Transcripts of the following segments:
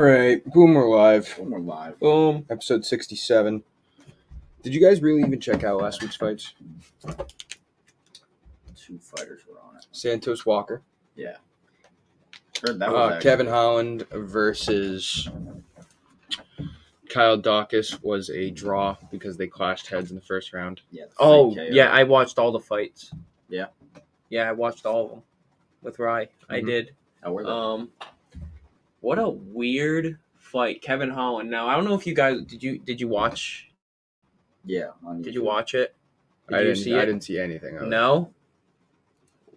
Right, boom, we're live. We're live. Boom, episode 67. Did you guys really even check out last week's fights? 2 fighters were on it. Santos Walker. Yeah. Heard that was actually Kevin Holland versus Kyle Dawkins was a draw because they clashed heads in the first round. Yeah. Yeah, I watched all the fights. Yeah. Yeah, I watched all of them with Rye. I did. How were they? What a weird fight, Kevin Holland. Now I don't know if you guys did you watch? Yeah. Did you watch it? I didn't see anything of it. No.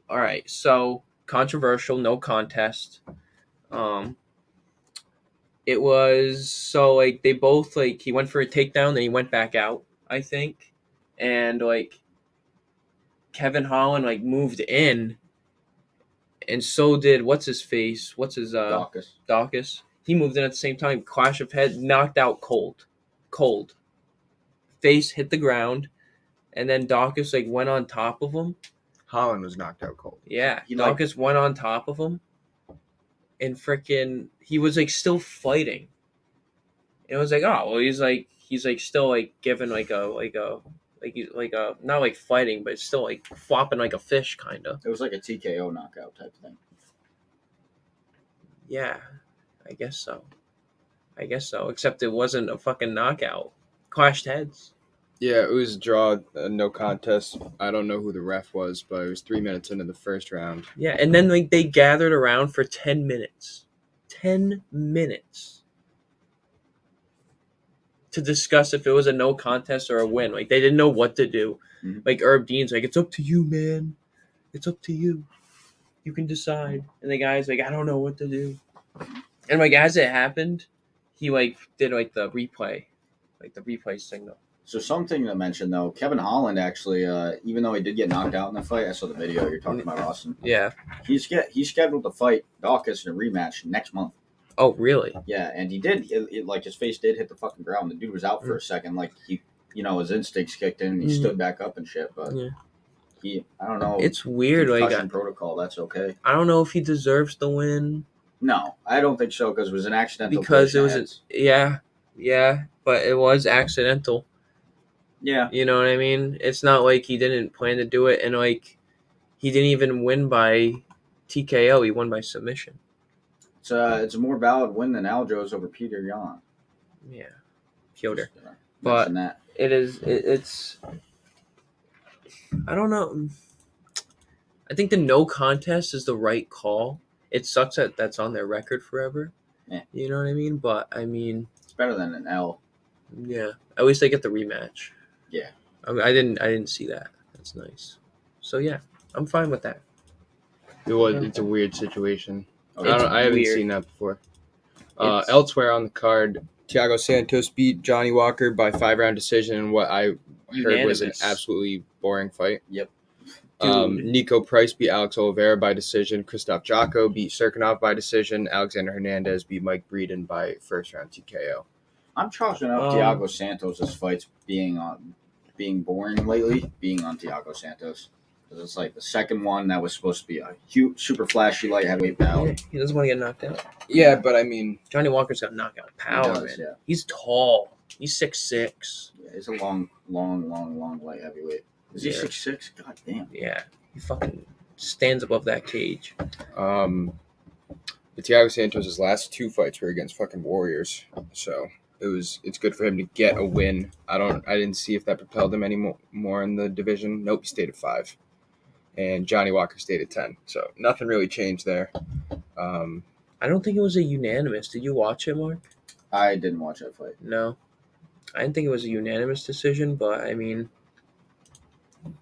All right. So controversial, no contest. It was so like they both like he went for a takedown, then he went back out, I think, and like Kevin Holland like moved in, and so did what's his Dawkins. He moved in at the same time. Clash of head, knocked out cold. Face hit the ground, and then Dawkins like went on top of him. Holland was knocked out cold. Yeah, Dawkins went on top of him, and freaking he was like still fighting. And it was like, oh well, he's like still like giving like a not like fighting, but still like flopping like a fish kind of. It was like a TKO knockout type thing. Yeah, I guess so. Except it wasn't a fucking knockout. Clashed heads. Yeah, it was a draw, no contest. I don't know who the ref was, but it was 3 minutes into the first round. Yeah, and then like they gathered around for 10 minutes. 10 minutes. To discuss if it was a no contest or a win. Like they didn't know what to do. Mm-hmm. Like Herb Dean's like, it's up to you, man. It's up to you. You can decide. And the guy's like, I don't know what to do. And like as it happened, he like did like the replay signal. So something to mention though, Kevin Holland actually, even though he did get knocked out in the fight, I saw the video you're talking about, Austin. Yeah. He scheduled to fight Dawkins in a rematch next month. Oh, really? Yeah, and he did. Like his face did hit the fucking ground. The dude was out for a second. Like he, his instincts kicked in. And he stood back up and shit. But I don't know. It's weird. Concussion protocol. That's okay. I don't know if he deserves the win. No, I don't think so because it was an accidental. Because it was but it was accidental. Yeah. You know what I mean? It's not like he didn't plan to do it, and like he didn't even win by TKO. He won by submission. It's a more valid win than Aljo's over Peter Yan. Yeah, Piotr. But that. It's. I don't know. I think the no contest is the right call. It sucks that that's on their record forever. Yeah. You know what I mean? But I mean, it's better than an L. Yeah. At least they get the rematch. Yeah. I didn't see that. That's nice. So yeah, I'm fine with that. It's a weird situation. Okay. I haven't seen that before. Elsewhere on the card, Thiago Santos beat Johnny Walker by 5-round decision in what I heard was an absolutely boring fight. Yep. Nico Price beat Alex Oliveira by decision. Christoph Jocko beat Serkinov by decision. Alexander Hernandez beat Mike Breeden by first-round TKO. I'm chalking up Thiago Santos' fights being boring lately, being on Thiago Santos. Because it's like the second one that was supposed to be a huge, super flashy light heavyweight battle. Yeah, he doesn't want to get knocked out. Yeah, but I mean, Johnny Walker's got knockout power, man. Yeah. He's tall. He's 6'6". Yeah, he's a long light heavyweight. Is he 6'6"? God damn. Yeah, he fucking stands above that cage. Thiago Santos' last 2 fights were against fucking Warriors, so it's good for him to get a win. I didn't see if that propelled him any more in the division. Nope, he stayed at 5. And Johnny Walker stayed at 10. So nothing really changed there. I don't think it was a unanimous. Did you watch it, Mark? I didn't watch that fight. No. I didn't think it was a unanimous decision, but I mean,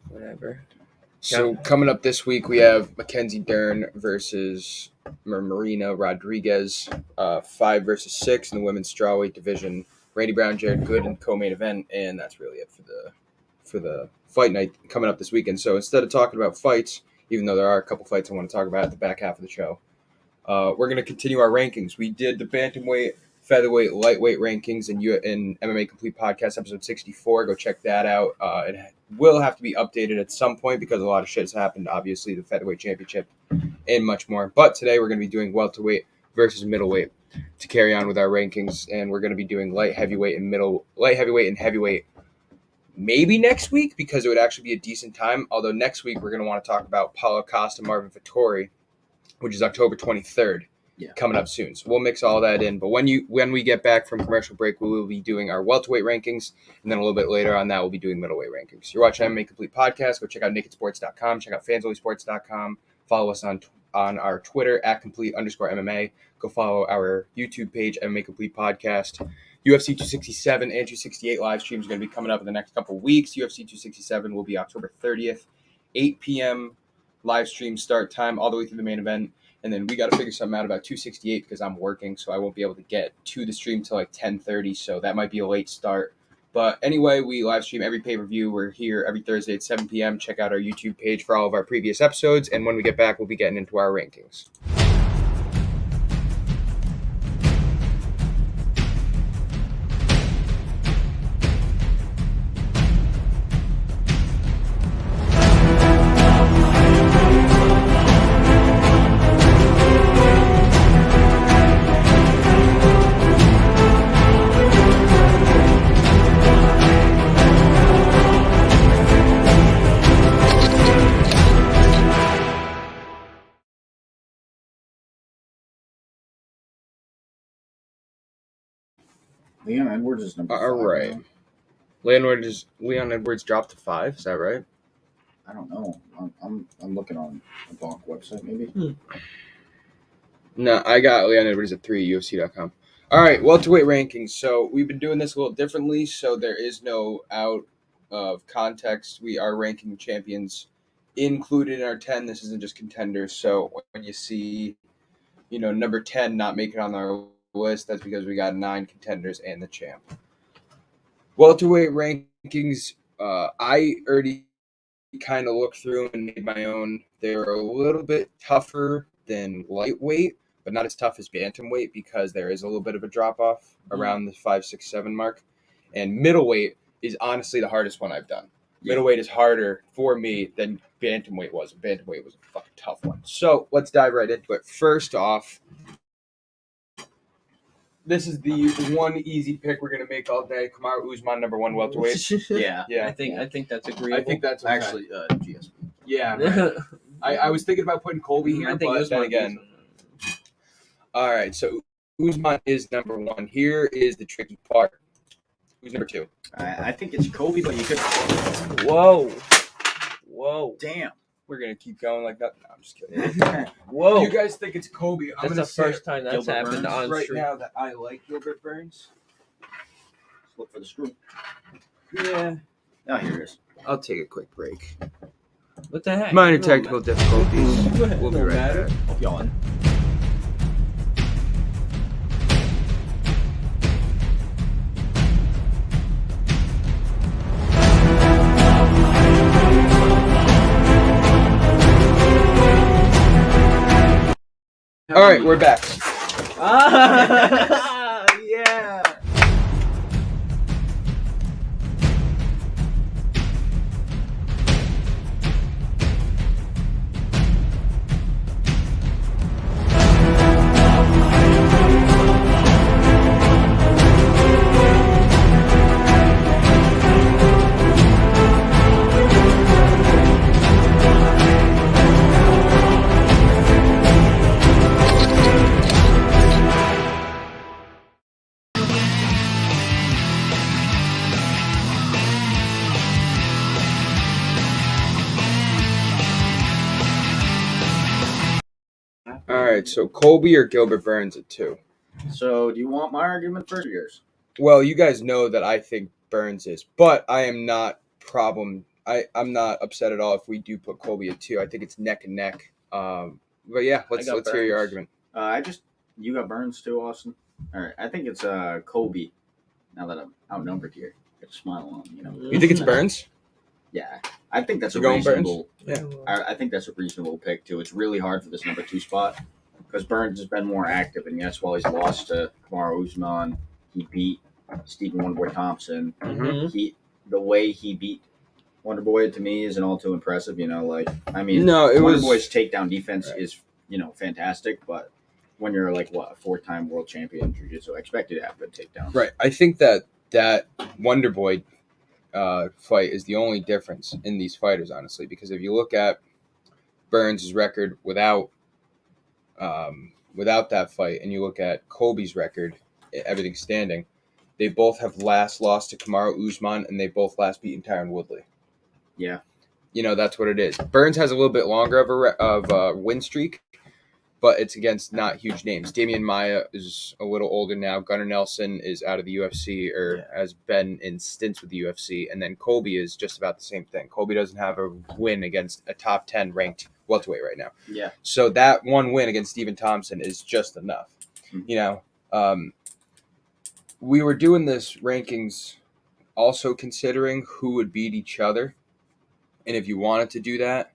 whatever. So coming up this week, we have Mackenzie Dern versus Marina Rodriguez, 5 versus 6 in the women's strawweight division. Randy Brown, Jared Good in co-main event, and that's really it for the fight night coming up this weekend. So instead of talking about fights, even though there are a couple fights I want to talk about at the back half of the show, we're going to continue our rankings. We did the bantamweight, featherweight, lightweight rankings in MMA Complete Podcast episode 64. Go check that out. It will have to be updated at some point because a lot of shit has happened. Obviously, the featherweight championship and much more. But today we're going to be doing welterweight versus middleweight. to carry on with our rankings, and we're going to be doing light heavyweight and heavyweight maybe next week because it would actually be a decent time. Although next week we're going to want to talk about Paulo Costa, Marvin Vettori, which is October 23rd. Coming up soon. So we'll mix all that in. But when we get back from commercial break, we will be doing our welterweight rankings. And then a little bit later on that, we'll be doing middleweight rankings. You're watching MMA Complete Podcast. Go check out nakedsports.com. Check out fansonlysports.com. Follow us on our Twitter at @complete_MMA. Go follow our YouTube page, MMA Complete Podcast. UFC 267 and 268 live streams are going to be coming up in the next couple of weeks. UFC 267 will be October 30th, 8 p.m. live stream start time all the way through the main event. And then we got to figure something out about 268 because I'm working, so I won't be able to get to the stream till like 10:30, so that might be a late start. But anyway, we live stream every pay-per-view. We're here every Thursday at 7 p.m. Check out our YouTube page for all of our previous episodes, and when we get back, we'll be getting into our rankings. Leon Edwards is number 5. All right. Leon Edwards dropped to 5. Is that right? I don't know. I'm looking on the Bonk website, maybe. No, I got Leon Edwards at 3, UFC.com. All right, welterweight rankings. So we've been doing this a little differently, so there is no out of context. We are ranking champions included in our 10. This isn't just contenders. So when you see, number 10 not make it on our list, that's because we got 9 contenders and the champ. Welterweight rankings, I already kind of looked through and made my own. They're a little bit tougher than lightweight, but not as tough as bantamweight because there is a little bit of a drop-off around the 5, 6, 7 mark. And middleweight is honestly the hardest one I've done. Middleweight is harder for me than bantamweight was. Bantamweight was a fucking tough one. So let's dive right into it. First off, this is the one easy pick we're gonna make all day. Kamaru Usman, number 1 welterweight. Yeah. I think that's agreeable. I think that's okay. Actually, GSP. Yeah. Right. I was thinking about putting Colby here, but then again. All right, so Usman is number 1. Here is the tricky part. Who's number 2? I think it's Kobe, but you could. Whoa! Damn. We're gonna keep going like that. No, I'm just kidding. Whoa! You guys think it's Kobe? That's the first time that's Gilbert happened Burns on right stream. now that I like Gilbert Burns. Let's look for the screw. Yeah. Oh, here it is. I'll take a quick break. What the heck? Minor technical difficulties. Go ahead. We'll be No right matter. back. Hope y'all in. All right, we're back. Yeah. All right, so Colby or Gilbert Burns at 2. So, do you want my argument first or yours? Well, you guys know that I think Burns is, but I am not I'm not upset at all if we do put Colby at 2. I think it's neck and neck. But yeah, let's hear your argument. You got Burns too, Austin. All right, I think it's Kobe. Now that I'm outnumbered here, got a smile on. You think it's Burns? Yeah, I think that's You're a going reasonable. Burns? Yeah, I think that's a reasonable pick too. It's really hard for this number 2 spot because Burns has been more active, and yes, while he's lost to Kamaru Usman, he beat Stephen Wonderboy Thompson. Mhm. The way he beat Wonderboy to me isn't all too impressive. No, it Wonderboy's was takedown defense is fantastic, but when you're like a 4-time world champion in jiu-jitsu, I expect you to have good takedowns. Right. I think that Wonder Boy fight is the only difference in these fighters, honestly, because if you look at Burns' record without that fight, and you look at Colby's record, everything standing, they both have lost to Kamaru Usman, and they both last beaten Tyron Woodley. Yeah. That's what it is. Burns has a little bit longer of a win streak, but it's against not huge names. Damian Maia is a little older now. Gunnar Nelson is out of the UFC or has been in stints with the UFC. And then Colby is just about the same thing. Colby doesn't have a win against a top 10 ranked welterweight right now. Yeah. So that one win against Stephen Thompson is just enough. Mm-hmm. We were doing this rankings also considering who would beat each other. And if you wanted to do that,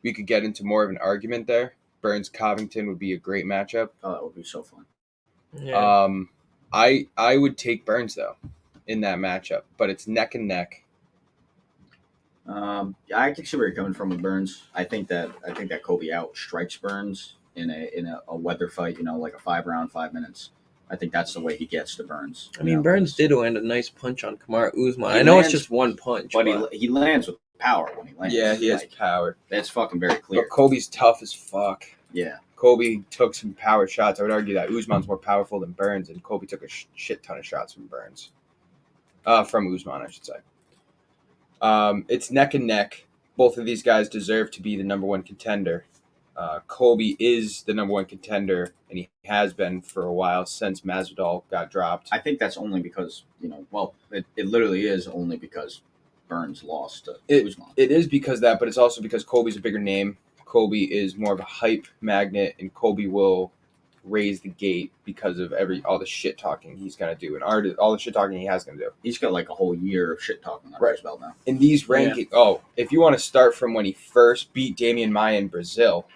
we could get into more of an argument there. Burns Covington would be a great matchup. Oh, that would be so fun. Yeah. I would take Burns though in that matchup, but it's neck and neck. I can see where you're coming from with Burns. I think that Colby outstrikes Burns in a weather fight. Like a 5-round, 5 minutes. I think that's the way he gets to Burns. I mean, Burns did land a nice punch on Kamaru Usman. He I know lands- it's just one punch, but he lands with power when he lands. Yeah, he has power. That's fucking very clear. But Colby's tough as fuck. Yeah. Colby took some power shots. I would argue that Usman's more powerful than Burns, and Colby took a shit ton of shots from Burns. From Usman, I should say. It's neck and neck. Both of these guys deserve to be the number one contender. Colby is the number one contender, and he has been for a while since Masvidal got dropped. I think that's only because, it literally is only because Burns lost to Usman. It is because that, but it's also because Colby's a bigger name. Colby is more of a hype magnet, and Colby will raise the gate because of all the shit talking he's gonna do, and all the shit talking he has gonna do. He's got like a whole year of shit talking under his belt now. In these rankings, if you want to start from when he first beat Damian Maia in Brazil,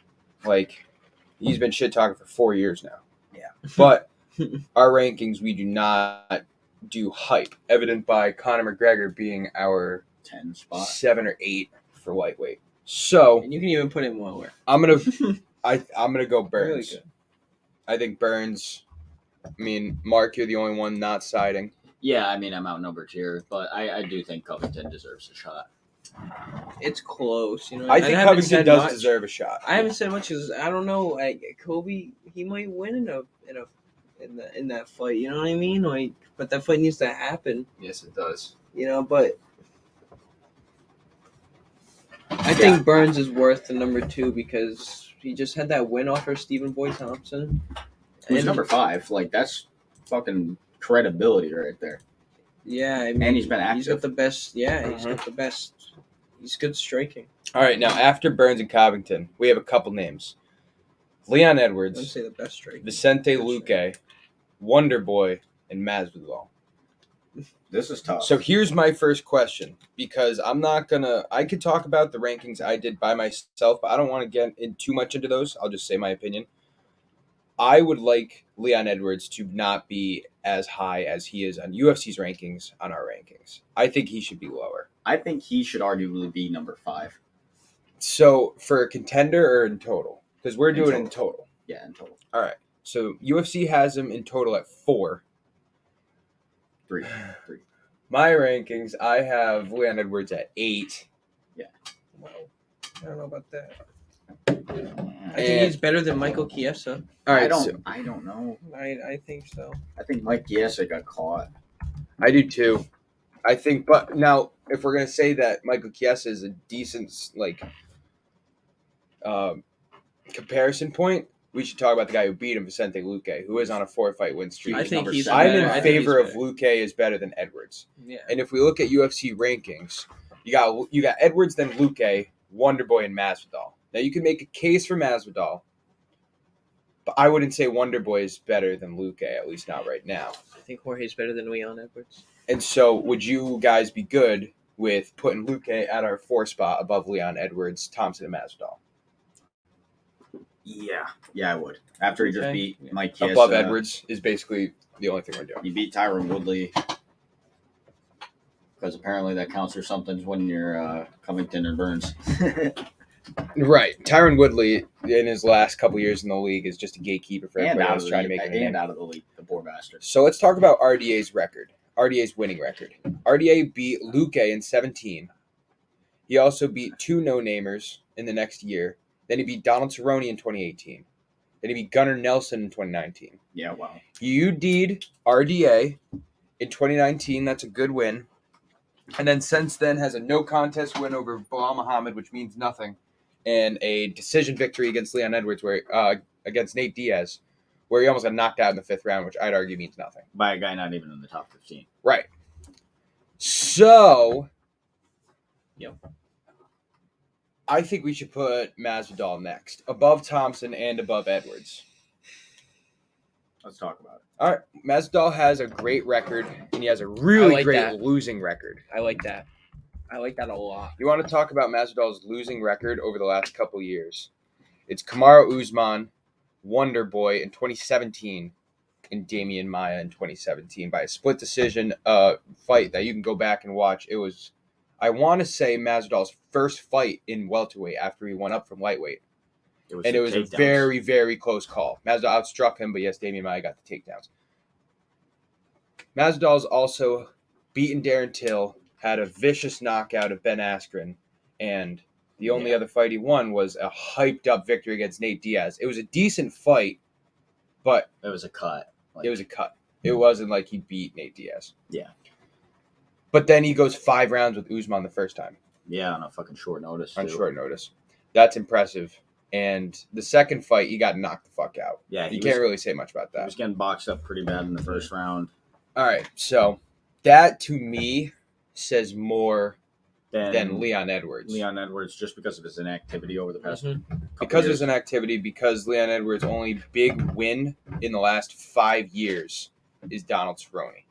he's been shit talking for 4 years now. Yeah, but our rankings, we do not do hype, evident by Conor McGregor being our 10 spot, 7 or 8 for lightweight. So and you can even put him lower. I'm gonna go Burns. Really good. I think Burns. I mean, Mark, you're the only one not siding. Yeah, I mean, I'm outnumbered here, but I do think Covington deserves a shot. It's close, I think Covington does deserve a shot. I haven't said much because I don't know. Kobe, he might win in that fight. You know what I mean? But that fight needs to happen. Yes, it does. But I think Burns is worth the number 2 because he just had that win off of Stephen Boy Thompson. Who's number 5? That's fucking credibility right there. Yeah, I mean, and he's been active. He's got the best. Yeah, he's got the best. He's good striking. All right, now after Burns and Covington, we have a couple names: Leon I'd Edwards, say the best striking. Vicente Luque, Wonder Boy, and Masvidal. This is tough. So here's my first question, because I could talk about the rankings I did by myself, but I don't want to get in too much into those. I'll just say my opinion. I would like Leon Edwards to not be as high as he is on UFC's rankings on our rankings. I think he should be lower. I think he should arguably be number 5. So for a contender or in total? Because we're doing it in total. Yeah, in total. All right. So UFC has him in total at 4. 3. My rankings, I have Leon Edwards at 8. Yeah. Wow. I don't know about that. I think he's better than Michael Chiesa. All right. I don't know. I think so. I think Mike Chiesa got caught. I do too. I think, but now if we're gonna say that Michael Chiesa is a decent comparison point, we should talk about the guy who beat him, Vicente Luque, who is on a 4-fight win streak. I think he's. I'm better. in favor of Luque is better than Edwards. Yeah. And if we look at UFC rankings, you got Edwards, then Luque, Wonderboy, and Masvidal. Now you can make a case for Masvidal, but I wouldn't say Wonderboy is better than Luque, at least not right now. I think Jorge's better than Leon Edwards. And so, would you guys be good with putting Luque at our 4 spot above Leon Edwards, Thompson, and Masvidal? Yeah, I would. After he just beat Mike Chiesa. Above Edwards is basically the only thing we're doing. He beat Tyron Woodley. Because apparently that counts for something when you're Covington or Burns. Right. Tyron Woodley, in his last couple years in the league, is just a gatekeeper for And everybody out else of trying the to make it a name. and out of the league, the poor bastard. So let's talk about RDA's record. RDA's winning record. RDA beat Luque in 17. He also beat 2 no-namers in the next year. Then he beat Donald Cerrone in 2018. Then he beat Gunnar Nelson in 2019. Yeah, wow. He UD'd RDA in 2019. That's a good win. And then since then has a no contest win over Bilal Muhammad, which means nothing, and a decision victory against Leon Edwards, where against Nate Diaz, where he almost got knocked out in the 5th round, which I'd argue means nothing. By a guy not even in the top 15. Right. So, Yep. I think we should put Masvidal next, above Thompson and above Edwards. Let's talk about it. All right, Masvidal has a great record, and he has a really like great that. losing record. I like that. I like that a lot. You want to talk about Masvidal's losing record over the last couple years? It's Kamaru Usman, Wonder Boy in 2017, and Damian Maia in 2017 by a split decision fight that you can go back and watch. It was, I want to say, Masvidal's first fight in welterweight after he went up from lightweight. It was a very, very close call. Masvidal outstruck him, but yes, Damian Maia got the takedowns. Masvidal's also beaten Darren Till, had a vicious knockout of Ben Askren, and the only other fight he won was a hyped-up victory against Nate Diaz. It was a decent fight, but it was a cut. It was a cut. It wasn't like he beat Nate Diaz. Yeah. But then he goes 5 rounds with Usman the first time. Yeah, on a fucking short notice. On short notice. That's impressive. And the second fight, he got knocked the fuck out. Yeah, you can't really say much about that. He was getting boxed up pretty bad in the first round. All right, so that to me says more than Leon Edwards. Leon Edwards, just because of his inactivity over the past because of his inactivity, because Leon Edwards' only big win in the last 5 years is Donald Cerrone.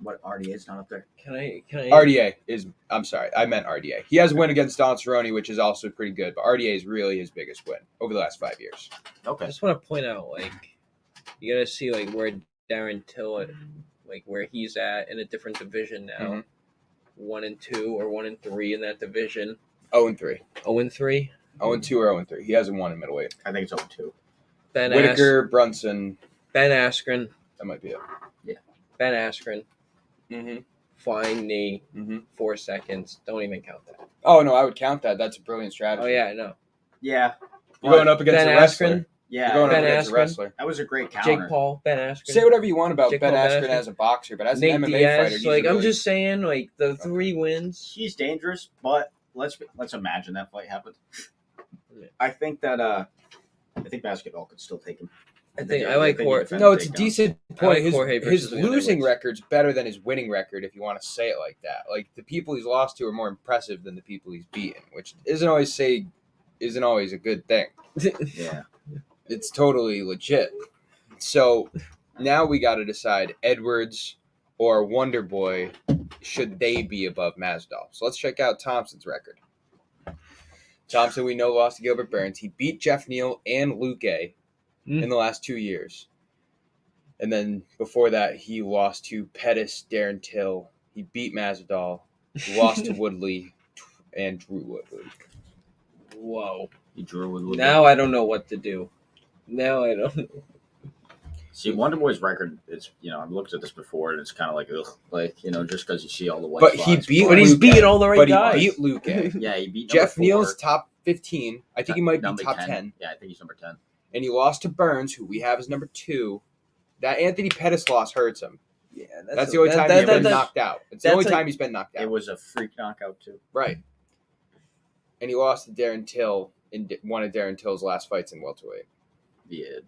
What, RDA is not up there? Can I? RDA is, I'm sorry, I meant RDA. He has a win against Donald Cerrone, which is also pretty good, but RDA is really his biggest win over the last 5 years. Okay. I just want to point out, you gotta see where Darren Till, where he's at in a different division now. Mm-hmm. 1 and 2 or 1 and 3 in that division. 0-3. 0-3. 0-2 or 0-3. He hasn't won in middleweight. I think it's 0-2. Whitaker, Brunson. Ben Askren. That might be it. Yeah. Ben Askren. Mm-hmm. Flying knee. 4 seconds. Don't even count that. Oh, no, I would count that. That's a brilliant strategy. Oh, yeah, I know. Yeah. You're going up against Ben a wrestler. Askren. Yeah. You're going Ben up against Askren. a wrestler. That was a great counter. Jake Paul, Ben Askren. Say whatever you want about Jake Ben Paul, Askren Ben Askren. as a boxer, but as Nate an MMA Diaz, fighter, he's I'm really... just saying, the 3 wins. He's dangerous, but let's imagine that fight happened. I think that I think basketball could still take him. I like Jorge. No, it's a decent point. like Jorge His versus Leon losing Edwards. record's better than his winning record, if you want to say it like that. Like, the people he's lost to are more impressive than the people he's beaten, which isn't always a good thing. Yeah. It's totally legit. So now we got to decide Edwards or Wonder Boy, should they be above Masvidal? So let's check out Thompson's record. Thompson, we know, lost to Gilbert Burns. He beat Jeff Neal and Luque in the last 2 years. And then before that, he lost to Pettis, Darren Till. He beat Masvidal, lost to Woodley, and Drew Woodley. Whoa. He drew Woodley. Now I don't know what to do. Now I don't know. See, Wonder Boy's record, it's, I've looked at this before, and it's kind of just because you see all the white But spots. he beat But he's Luque. beating all the right guys. But he beat Luque. Yeah, he beat Jeff number 4. Neal's top 15. I think he might be Number top 10. Yeah, I think he's number 10. And he lost to Burns, who we have as number 2. That Anthony Pettis loss hurts him. Yeah, That's the only time he's been knocked out. It's the only time he's been knocked out. It was a freak knockout, too. Right. And he lost to Darren Till in one of Darren Till's last fights in welterweight. Yeah.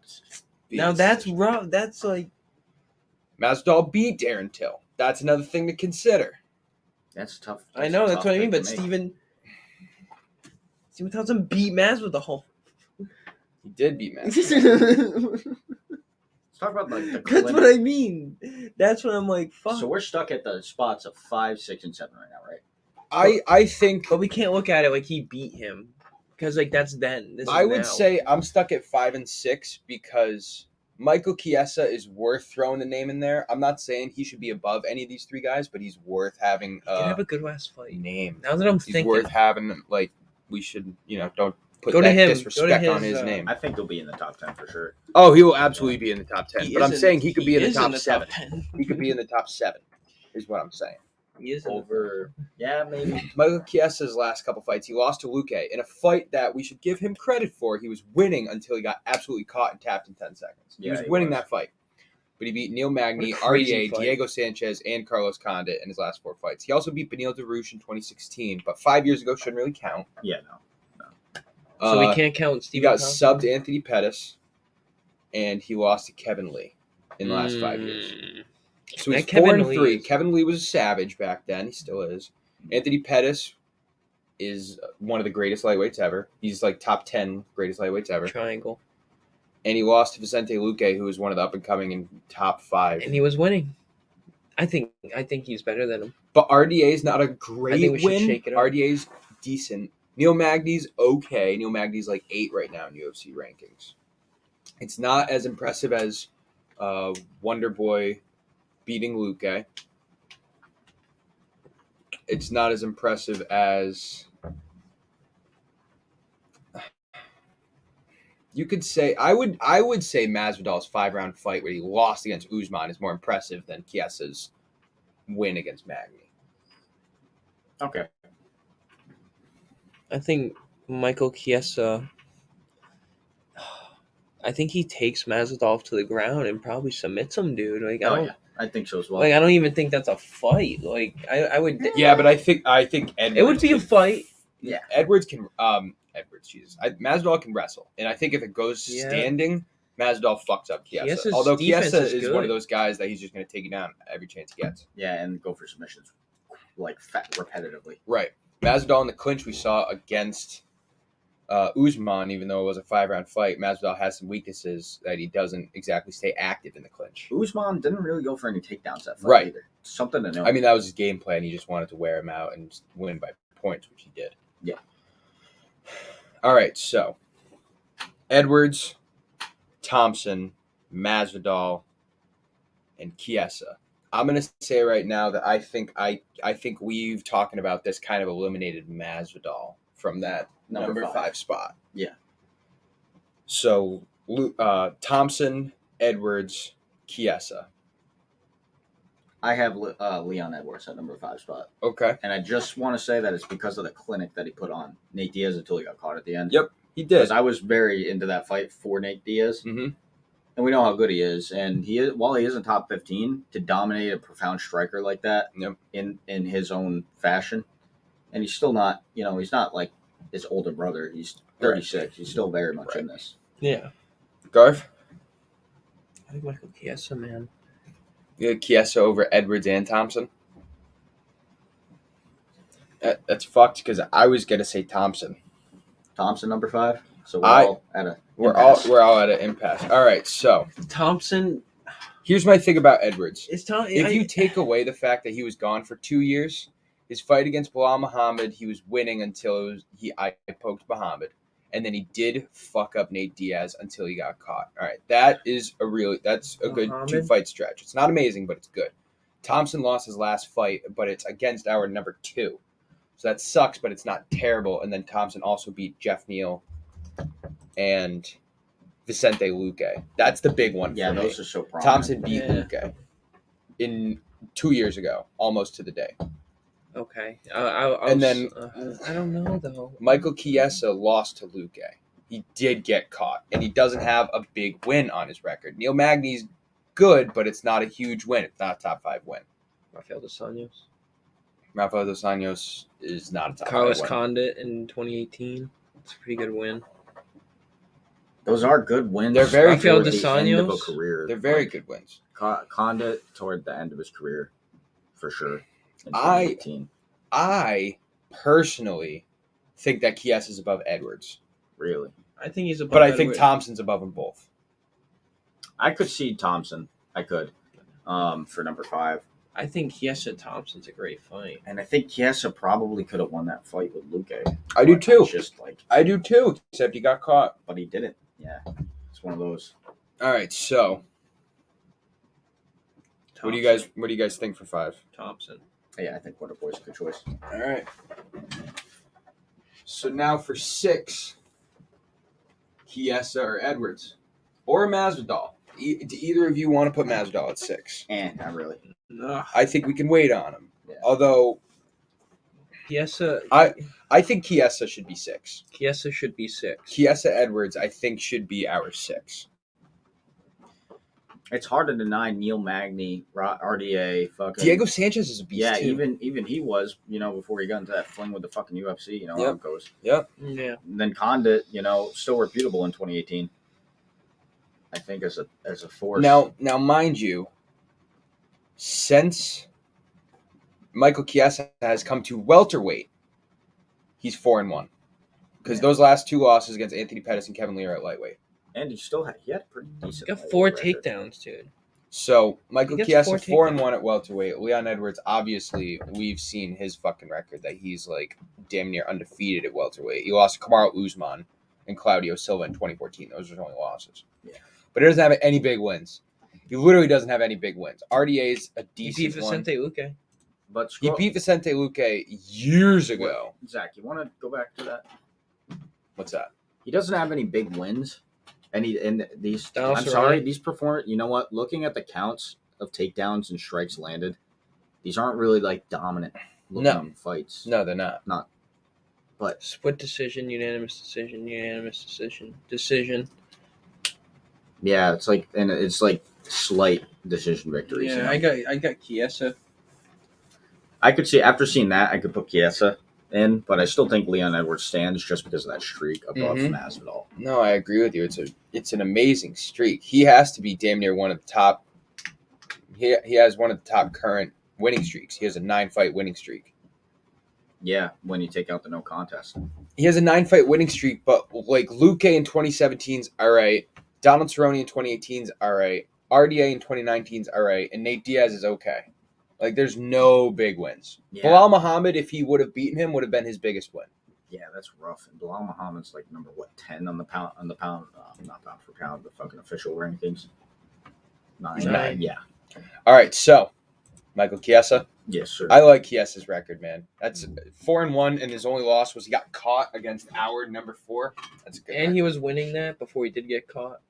Now that's rough. That's like... Masvidal beat Darren Till. That's another thing to consider. That's tough. I know, that's what I mean, but Steven Thompson beat Masvidal. He did beat Masvidal. Let's talk about the That's what I mean. That's what I'm like, fuck. So we're stuck at the spots of 5, 6, and 7 right now, right? I think... But we can't look at it like he beat him. Because, that's then. This is I would now. say I'm stuck at 5 and 6 because Michael Chiesa is worth throwing the name in there. I'm not saying he should be above any of these 3 guys, but he's worth having He can have a good last fight. name. Now that I'm He's thinking. worth having, we should, don't put Go to that him. disrespect Go to on his his, name. I think he'll be in the top 10 for sure. Oh, he will absolutely be in the top 10. But I'm is saying he could be in the is top 7. 10. He could be in the top 7, is what I'm saying. He is in the Over, yeah, maybe. Michael Chiesa's last couple fights, he lost to Luque in a fight that we should give him credit for. He was winning until he got absolutely caught and tapped in 10 seconds. He Yeah, was he winning was. that fight. But he beat Neil Magny, What a crazy RDA, fight. Diego Sanchez, and Carlos Condit in his last 4 fights. He also beat Beneil Dariush in 2016, but 5 years ago shouldn't really count. Yeah, no. So we can't count He Stephen got Thompson? subbed Anthony Pettis, and he lost to Kevin Lee in the last 5 years. So he's That Kevin 4-3. Lee is- Kevin Lee was a savage back then. He still is. Anthony Pettis is one of the greatest lightweights ever. He's like top 10 greatest lightweights ever. Triangle. And he lost to Vicente Luque, who was one of the up and coming in top 5. And he was winning. I think he's better than him. But RDA is not a I think great we should win. shake it up. RDA's decent. Neil Magny's okay. Neil Magny's like 8 right now in UFC rankings. It's not as impressive as Wonder Boy beating Luque. It's not as impressive as you could say. I would say Masvidal's 5-round fight where he lost against Usman is more impressive than Chiesa's win against Magny. Okay. I think Michael Chiesa. I think he takes Masvidal to the ground and probably submits him, dude. Like I Oh, don't, yeah. I think so as well. like I don't even think that's a fight. Like I would. Yeah, but I think Edwards It would be a fight. Yeah. Edwards can Masvidal can wrestle, and I think if it goes Yeah. standing, Masvidal fucks up Chiesa. Chiesa's Although defense Chiesa is is good. one of those guys that he's just going to take you down every chance he gets. Yeah, and go for submissions like repetitively. Right. Masvidal in the clinch we saw against Usman, even though it was a 5-round fight, Masvidal has some weaknesses that he doesn't exactly stay active in the clinch. Usman didn't really go for any takedowns that fight Right. either. Something to know. I mean, that was his game plan. He just wanted to wear him out and win by points, which he did. Yeah. All right, so Edwards, Thompson, Masvidal, and Chiesa. I'm gonna say right now that I think we've talking about this kind of eliminated Masvidal from that number 5 spot. Yeah. So Thompson, Edwards, Chiesa. I have Leon Edwards at number 5 spot. Okay. And I just want to say that it's because of the clinic that he put on Nate Diaz until he got caught at the end. Yep, he did. Because I was very into that fight for Nate Diaz. Mm-hmm. And we know how good he is. And while he isn't top 15, to dominate a profound striker like that Yep. in his own fashion. And he's still not, he's not like his older brother. He's 36. Right. He's still very much in this. Yeah. Garth? I think Michael Chiesa, man. You had Chiesa over Edwards and Thompson? That's fucked because I was going to say Thompson. Thompson, number 5? So we're all at an impasse. All right, so Thompson. Here's my thing about Edwards. If you take away the fact that he was gone for 2 years, his fight against Bilal Muhammad, he was winning until I poked Muhammad, and then he did fuck up Nate Diaz until he got caught. All right, that's a good Muhammad? 2-fight stretch. It's not amazing, but it's good. Thompson lost his last fight, but it's against our number 2, so that sucks, but it's not terrible. And then Thompson also beat Jeff Neal and Vicente Luque. That's the big one. Yeah, for those me. are so prominent. Thompson beat Luque in 2 years ago, almost to the day. Okay. I don't know though. Michael Chiesa lost to Luque. He did get caught, and he doesn't have a big win on his record. Neil Magny's good, but it's not a huge win. It's not a top 5 win. Rafael dos Anjos. Rafael dos Anjos is not a top 5 win. Carlos Condit in 2018. It's a pretty good win. Those are good wins. They're very Rafael good. dos End of a Anjos. career. They're very good wins. Condit toward the end of his career, for sure. In I 2018. personally think that Chiesa is above Edwards, Really. I think he's above. but I think Edwards. Thompson's above them both. I could see Thompson. I could. For number 5. I think Chiesa Thompson's a great fight. And I think Chiesa probably could have won that fight with Luque. I do But too. it's just like, I do too, except he got caught. but he didn't. Yeah. It's one of those. All right, so what do you guys think for 5? Thompson. Yeah, I think Wonder Boy's a good choice. All right. So now for 6, Chiesa or Edwards, or Masvidal. Do either of you want to put Masvidal at 6? And not really. No. I think we can wait on him. Yeah. Although Chiesa. I think Chiesa should be 6. Chiesa should be 6. Chiesa Edwards, I think, should be our 6. It's hard to deny Neil Magny, RDA, fucking Diego Sanchez is a beast. Yeah, too. even he was, before he got into that fling with the fucking UFC, how Yep. it goes. Yep. Yeah. And then Condit, still reputable in 2018. I think as a force. Now, mind you, since Michael Chiesa has come to welterweight, he's 4-1 because those last 2 losses against Anthony Pettis and Kevin Lee are at lightweight. And he had a pretty decent. He got 4 record. takedowns, dude. So Michael He gets Chiesa 4 4-1 at welterweight. Leon Edwards, obviously, we've seen his fucking record that he's like damn near undefeated at welterweight. He lost to Kamaru Usman and Claudio Silva in 2014. Those are his only losses. Yeah. But he doesn't have any big wins. He literally doesn't have any big wins. RDA's a He decent beat one. Vicente Luque. But He beat Vicente Luque years ago. Zach, you want to go back to that? What's that? He doesn't have any big wins. And these, Styles I'm are sorry, right. these you know what? Looking at the counts of takedowns and strikes landed, these aren't really like dominant looking fights. No, they're not. But Split decision, unanimous decision. yeah, it's like slight decision victories. Yeah, I got Chiesa. I could see after seeing that, I could put Chiesa in, but I still think Leon Edwards stands just because of that streak above Masvidal. No, I agree with you. It's an amazing streak. He has to be damn near one of the top. He has one of the top current winning streaks. He has a 9-fight winning streak. Yeah, when you take out the no contest. He has a 9-fight winning streak, but like Luque in 2017's all right, Donald Cerrone in 2018's all right, RDA in 2019's all right, and Nate Diaz is okay. Like, there's no big wins. Yeah. Bilal Muhammad, if he would have beaten him, would have been his biggest win. Yeah, that's rough. And Bilal Muhammad's like number 10 on the pound, not pound for pound, the fucking official rankings. 9. Yeah. All right, so Michael Chiesa. Yes, sir. I like Chiesa's record, man. That's 4-1, and his only loss was he got caught against our number 4. That's a good. And he was winning that before he did get caught.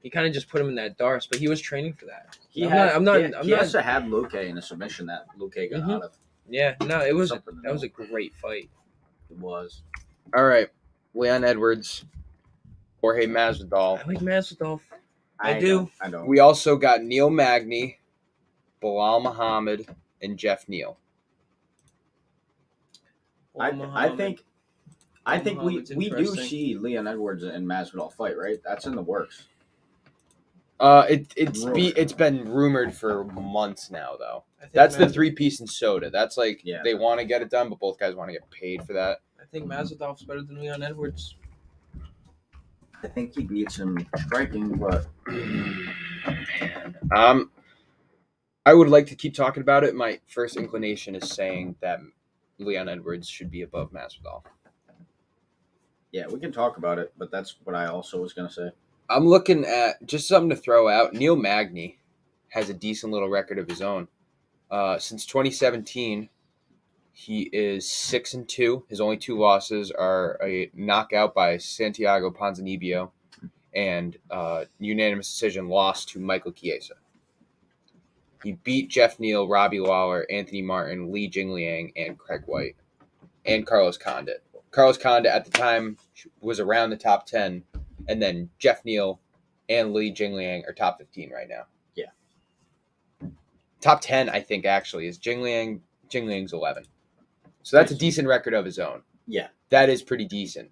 He kind of just put him in that darce, but he was training for that. Chiesa had Luque in a submission that Luque got out of. Yeah, no, that was a great fight. It was. All right, Leon Edwards, Jorge Masvidal. I like Masvidal. I do. I don't. We also got Neil Magny, Bilal Muhammad, and Jeff Neal. I think we Muhammad's do interesting. see Leon Edwards and Masvidal fight, right? That's in the works. It's been rumored for months now, though. That's the 3-piece and soda. That's like they want to get it done, but both guys want to get paid for that. I think Masvidal's better than Leon Edwards. I think he beats him striking, but I would like to keep talking about it. My first inclination is saying that Leon Edwards should be above Masvidal. yeah, we can talk about it. But that's what I also was gonna say. I'm looking at just something to throw out. Neil Magny has a decent little record of his own. Since 2017, he is 6-2. His only 2 losses are a knockout by Santiago Ponzinibbio and unanimous decision loss to Michael Chiesa. He beat Jeff Neal, Robbie Lawler, Anthony Martin, Li Jingliang, and Craig White, and Carlos Condit. Carlos Condit at the time was around the top 10. And then Jeff Neal and Li Jingliang are top 15 right now. Yeah. Top 10, I think, actually, is Jingliang. Jingliang's 11. So that's a decent record of his own. Yeah. That is pretty decent.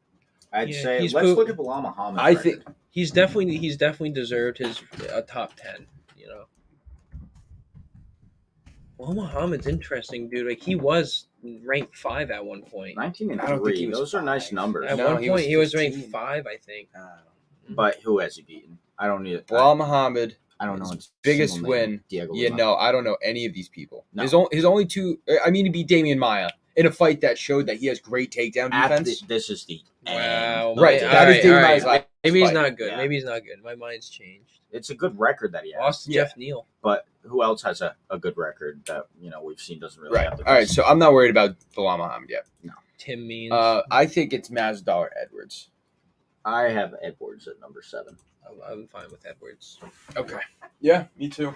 I'd Yeah, say he's let's look at Bilal Muhammad. I think He's definitely deserved his top 10. You know. Well, Muhammad's interesting, dude. Like he was ranked 5 at one point. 19 and I don't think he 3. was Those are nice 5. numbers. At No, one he point, was he was 15. ranked 5, I think. But who has he beaten? I don't need it. Bilal Muhammad, I don't know. his biggest Single name. win. Diego Yeah, Lima. no, I don't know any of these people. No. His only 2. I mean, he beat Damian Maya in a fight that showed that he has great takedown defense. This is the Wow. end. Right, that is Damian Maya's last Maybe he's fight. not good. Yeah. Maybe he's not good. My mind's changed. It's a good record that he has. Lost to Yeah. Jeff Neal. But who else has a good record that we've seen doesn't really Right. have the All right. best? So I'm not worried about Bilal Muhammad yet. Tim means. I think it's Masvidal or Edwards. I have Edwards at number 7. I'm fine with Edwards. Okay. Yeah, me too.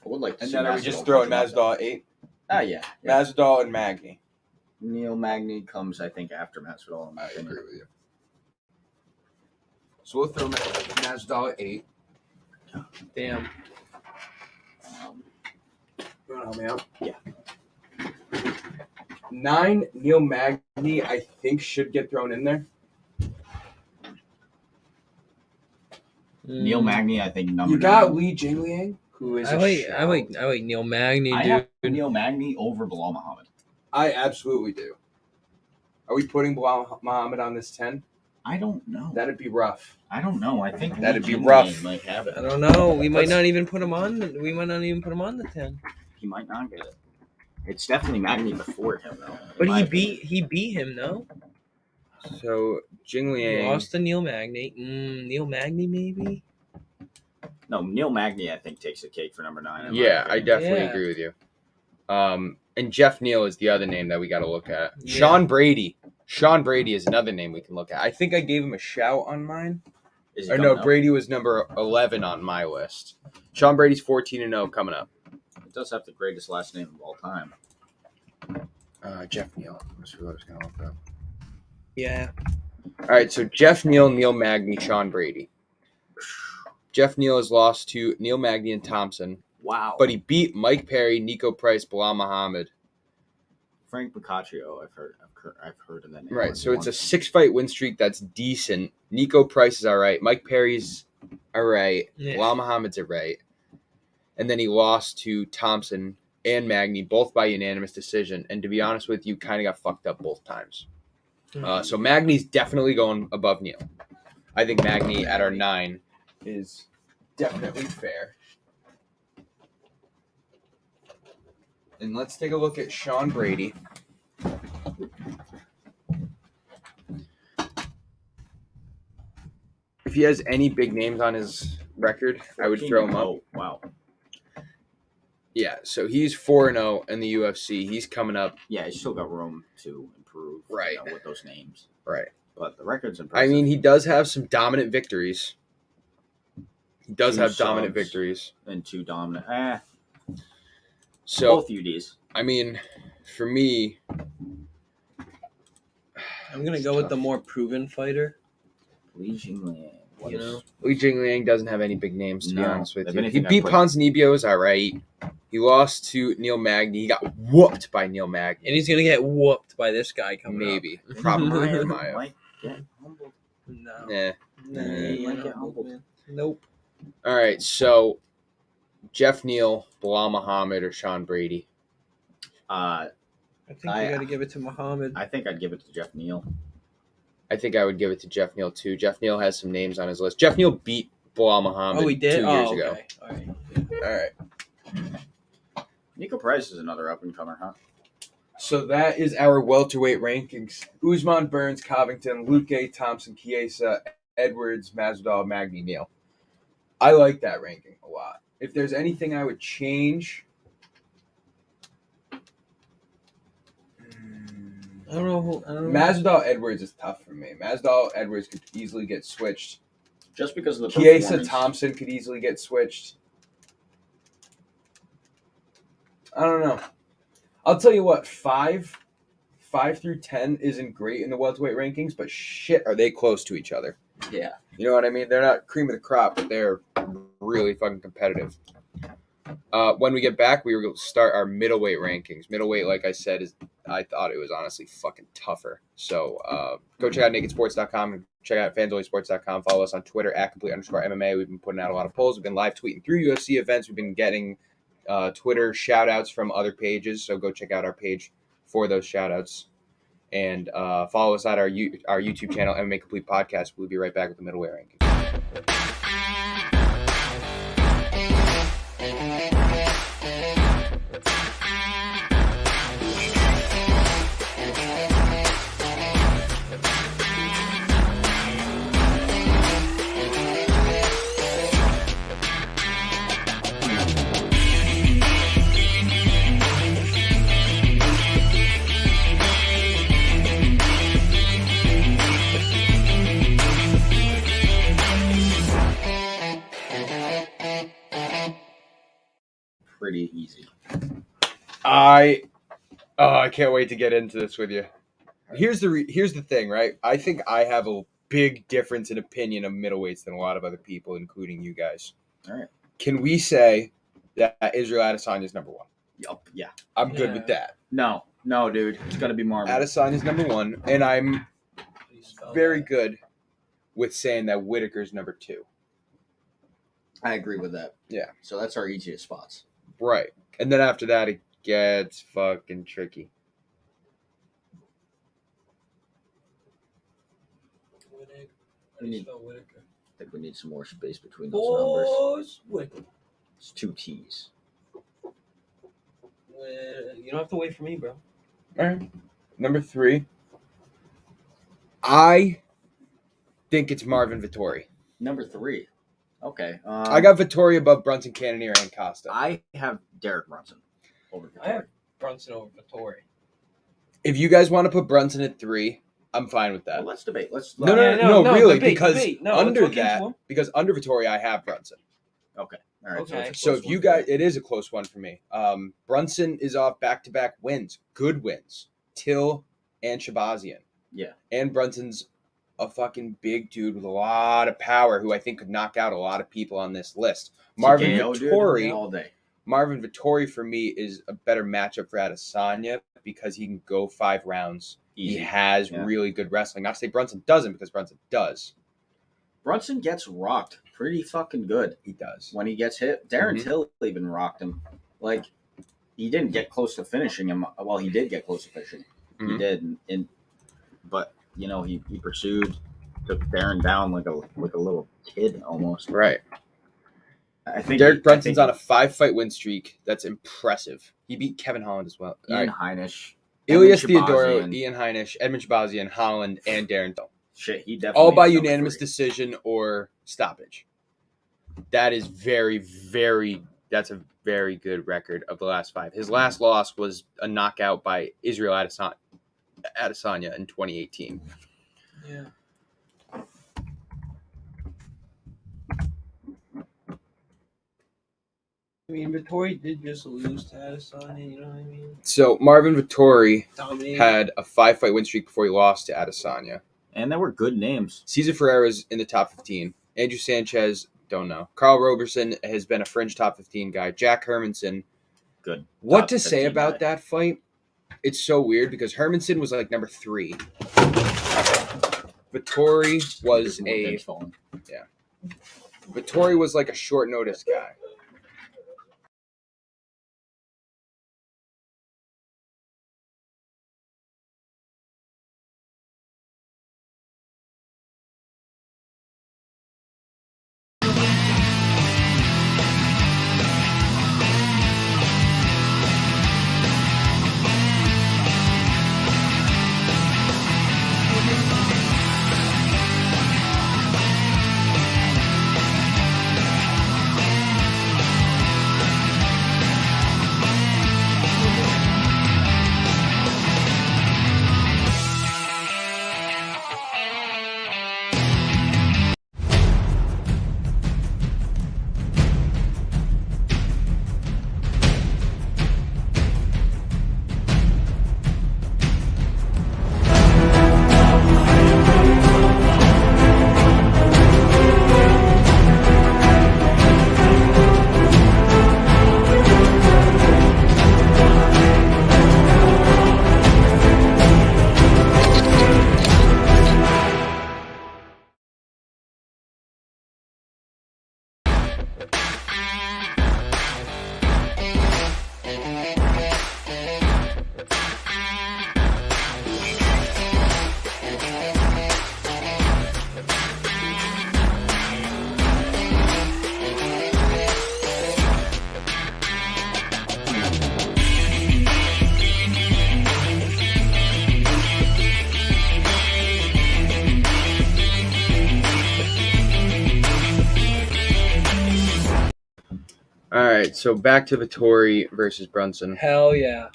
I would like to And see then are we Masvidal just throwing punch him up, Masvidal at 8? though. Yeah. Masvidal and Magny. Neil Magny comes, I think, after Masvidal. In my I opinion. agree with you. So we'll throw Masvidal at 8. Damn. You want to help me out? Yeah. 9, Neil Magny, I think, should get thrown in there. Neil Magny, I think, number You got 9. Li Jingliang, who is I like Neil Magny, I dude. have Neil Magny over Bilal Muhammad. I absolutely do. Are we putting Bilal Muhammad on this 10? I don't know. That'd be rough. I don't know. I think That'd Li be Jingliang rough. might have it. I don't know. We might Let's- not even put him on. We might not even put him on the 10. He might not get it. It's definitely Magny before him, though. But in my he beat him, no? So, He Jingliang. lost to Neil Magny. Neil Magny, maybe? opinion. No, Neil Magny, I think, takes the cake for number 9. in my Yeah, I opinion. definitely Yeah. agree with you. And Jeff Neal is the other name that we got to look at. Yeah. Sean Brady. Sean Brady is another name we can look at. I think I gave him a shout on mine. Is he Or coming no, up? Brady was number 11 on my list. Sean Brady's 14-0 coming up. It does have the greatest last name of all time. Jeff Neal. That's who I was going to look up. Yeah. All right, so Jeff Neal, Neil Magny, Sean Brady. Jeff Neal has lost to Neil Magny and Thompson, Wow. but he beat Mike Perry, Nico Price, Bilal Muhammad. Frank Boccaccio, I've heard of that name. Right, so it's a 6-fight win streak that's decent. Nico Price is all right. Mike Perry's all right. Yeah. Bilal Muhammad's all right. And then he lost to Thompson and Magny, both by unanimous decision. And to be honest with you, kind of got fucked up both times. So Magny's definitely going above Neal. I think Magny at our 9 is definitely fair. And let's take a look at Sean Brady. If he has any big names on his record, I would throw him up. Oh, wow. Yeah, so he's 4-0 in the UFC. He's coming up. Yeah, he's still got room to improve. Right. With those names. Right. But the record's impressive. I mean, he does have some dominant victories. He does 2 have dominant subs victories. and 2 dominant. So, Both UDs. I mean, for me, I'm going to go with the more proven fighter. Li Jingliang. What You is- know? Li Jingliang doesn't have any big names, to be No. honest with If you. He anything, I beat put- Ponzinibbio, is all right. He lost to Neil Magny. He got whooped by Neil Magny. And he's going to get whooped by this guy coming Maybe. up. Probably. Might Might. get humbled. No. Yeah. Nah, He you're might not get humbled, humbled. man. Nope. All right, so Jeff Neal, Bilal Muhammad, or Sean Brady? I I think you got to give it to Muhammad. think I'd give it to Jeff Neal. I think I would give it to Jeff Neal, too. Jeff Neal has some names on his list. Jeff Neal beat Bilal Muhammad Oh, he did? 2 years Oh, ago. okay. All right. All right. Nico Price is another up and comer, huh? So that is our welterweight rankings. Usman, Burns, Covington, Luque, Thompson, Chiesa, Edwards, Masvidal, Magny, Neal. I like that ranking a lot. If there's anything I would change... I don't know. I don't know. Masvidal Edwards is tough for me. Masvidal Edwards could easily get switched. Just because of the Chiesa performance. Thompson could easily get switched. I don't know. I'll tell you what, 5 through 10 isn't great in the welterweight rankings, but shit, are they close to each other? Yeah. You know what I mean? They're not cream of the crop, but they're really fucking competitive. When we get back, we will start our middleweight rankings. Middleweight, like I said, I thought it was honestly fucking tougher. So go check out nakedsports.com and check out fanzoisports.com. Follow us on Twitter @complete_MMA. We've been putting out a lot of polls. We've been live tweeting through UFC events. We've been getting Twitter shout outs from other pages. So go check out our page for those shout outs. And follow us at our YouTube channel, MMA Complete Podcast. We'll be right back with the middleweight rankings. pretty easy. I can't wait to get into this with you. Here's the thing, right? I think I have a big difference in opinion of middleweights than a lot of other people, including you guys. All right. Can we say that Israel Adesanya is number 1? Yup. Yeah. I'm good with that. No, dude. It's gonna be Marvin. Adesanya is number 1, and I'm very good with saying that Whitaker's number 2. I agree with that. Yeah. So that's our easiest spots. Right. And then after that, it gets fucking tricky. I think we need some more space between those numbers. Whitaker. It's 2 T's. You don't have to wait for me, bro. All right. Number 3. I think it's Marvin Vettori. Number 3. Okay. I got Vettori above Brunson, Cannonier, and Costa. I have Derek Brunson over Vettori. I have Brunson over Vettori. If you guys want to put Brunson at 3, I'm fine with that. Well, let's debate. No, really, debate, because debate. No, under let's look that, into him. because under Vettori, I have Brunson. Okay. All right. Okay. it's a So close if you one. guys, it is a close one for me. Brunson is off back-to-back wins, good wins, Till and Shabazian. Yeah. And Brunson's a fucking big dude with a lot of power who I think could knock out a lot of people on this list. Marvin TKO, dude, Vettori, all day. Marvin Vettori for me is a better matchup for Adesanya because he can go 5 rounds. Easy. He has really good wrestling. Not to say Brunson doesn't, because Brunson does. Brunson gets rocked pretty fucking good He does. when he gets hit. Darren Till even rocked him. Like, he didn't get close to finishing him. Well, he did get close to finishing. Mhm. He did, but you know he pursued, took Darren down like a little kid almost. Right. I think Derek Brunson's on a 5-fight win streak. That's impressive. He beat Kevin Holland as well. Ian Heinisch, Ilias Edmund Theodoro, Shabazian. Ian Heinisch, Edmund Shabazian, Holland, and Darren Till. Shit, he definitely All by is number unanimous 3. decision or stoppage. That is that's a very good record of the last 5. His last loss was a knockout by Israel Adesanya in 2018. Yeah. I mean, Vettori did just lose to Adesanya, you know what I mean? So Marvin Vettori Dominated. had a 5-fight win streak before he lost to Adesanya. And there were good names. Cesar Ferreira's in the top 15. Andrew Sanchez, don't know. Carl Roberson has been a fringe top 15 guy. Jack Hermanson. Good. What Top to say 15 about guy. that fight? It's so weird because Hermanson was like number 3. Vettori was Game's falling. Vettori was like a short notice guy. All right, so back to Vettori versus Brunson. Hell yeah.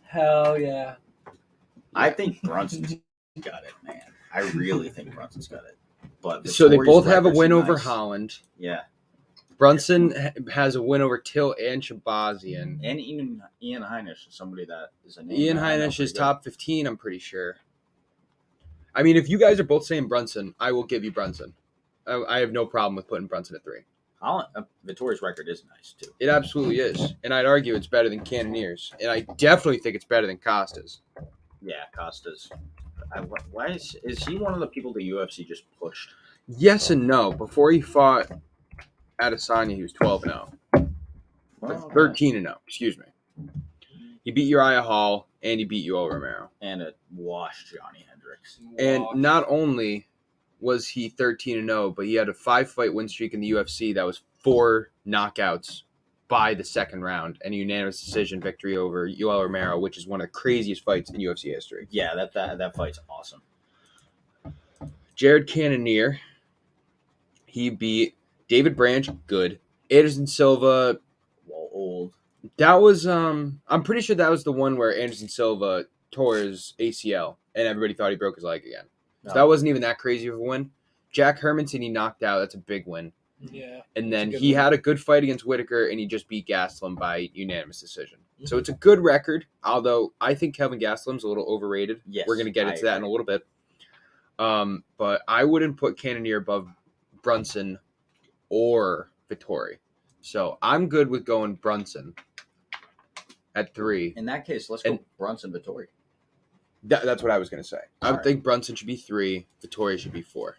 Hell yeah. I think Brunson's got it, man. I really think Brunson's got it. But So they Vettori's both have a record win seemed over nice. Holland. Yeah. Brunson has a win over Till and Shabazian. And Ian Heinisch is somebody that is a name. Ian Heinisch is top 15, I'm pretty sure. I mean, if you guys are both saying Brunson, I will give you Brunson. I have no problem with putting Brunson at 3. Vittori's record is nice, too. It absolutely is. And I'd argue it's better than Cannonier's. And I definitely think it's better than Costa's. Yeah, Costa's. Why is he one of the people the UFC just pushed? Yes and no. Before he fought Adesanya, he was 12-0. Well, 13-0, excuse me. He beat Uriah Hall, and he beat Yoel Romero. And it washed Johnny Hendricks. And not only was he 13-0, but he had a 5-fight win streak in the UFC that was 4 knockouts by the second round and a unanimous decision victory over Yoel Romero, which is one of the craziest fights in UFC history. Yeah, that fight's awesome. Jared Cannonier, he beat David Branch, good. Anderson Silva, Well, old. that was I'm pretty sure that was the one where Anderson Silva tore his ACL and everybody thought he broke his leg again. So that wasn't even that crazy of a win. Jack Hermanson, he knocked out. That's a big win. Yeah. And then he had a good fight against Whitaker, and he just beat Gastelum by unanimous decision. Mm-hmm. So it's a good record, although I think Kelvin Gastelum's a little overrated. Yes, we're going to get into that in a little bit. But I wouldn't put Cannonier above Brunson or Vittori. So I'm good with going Brunson at 3. In that case, let's go Brunson Vittori. That's what I was going to say. I right. think Brunson should be 3. Vittori should be 4.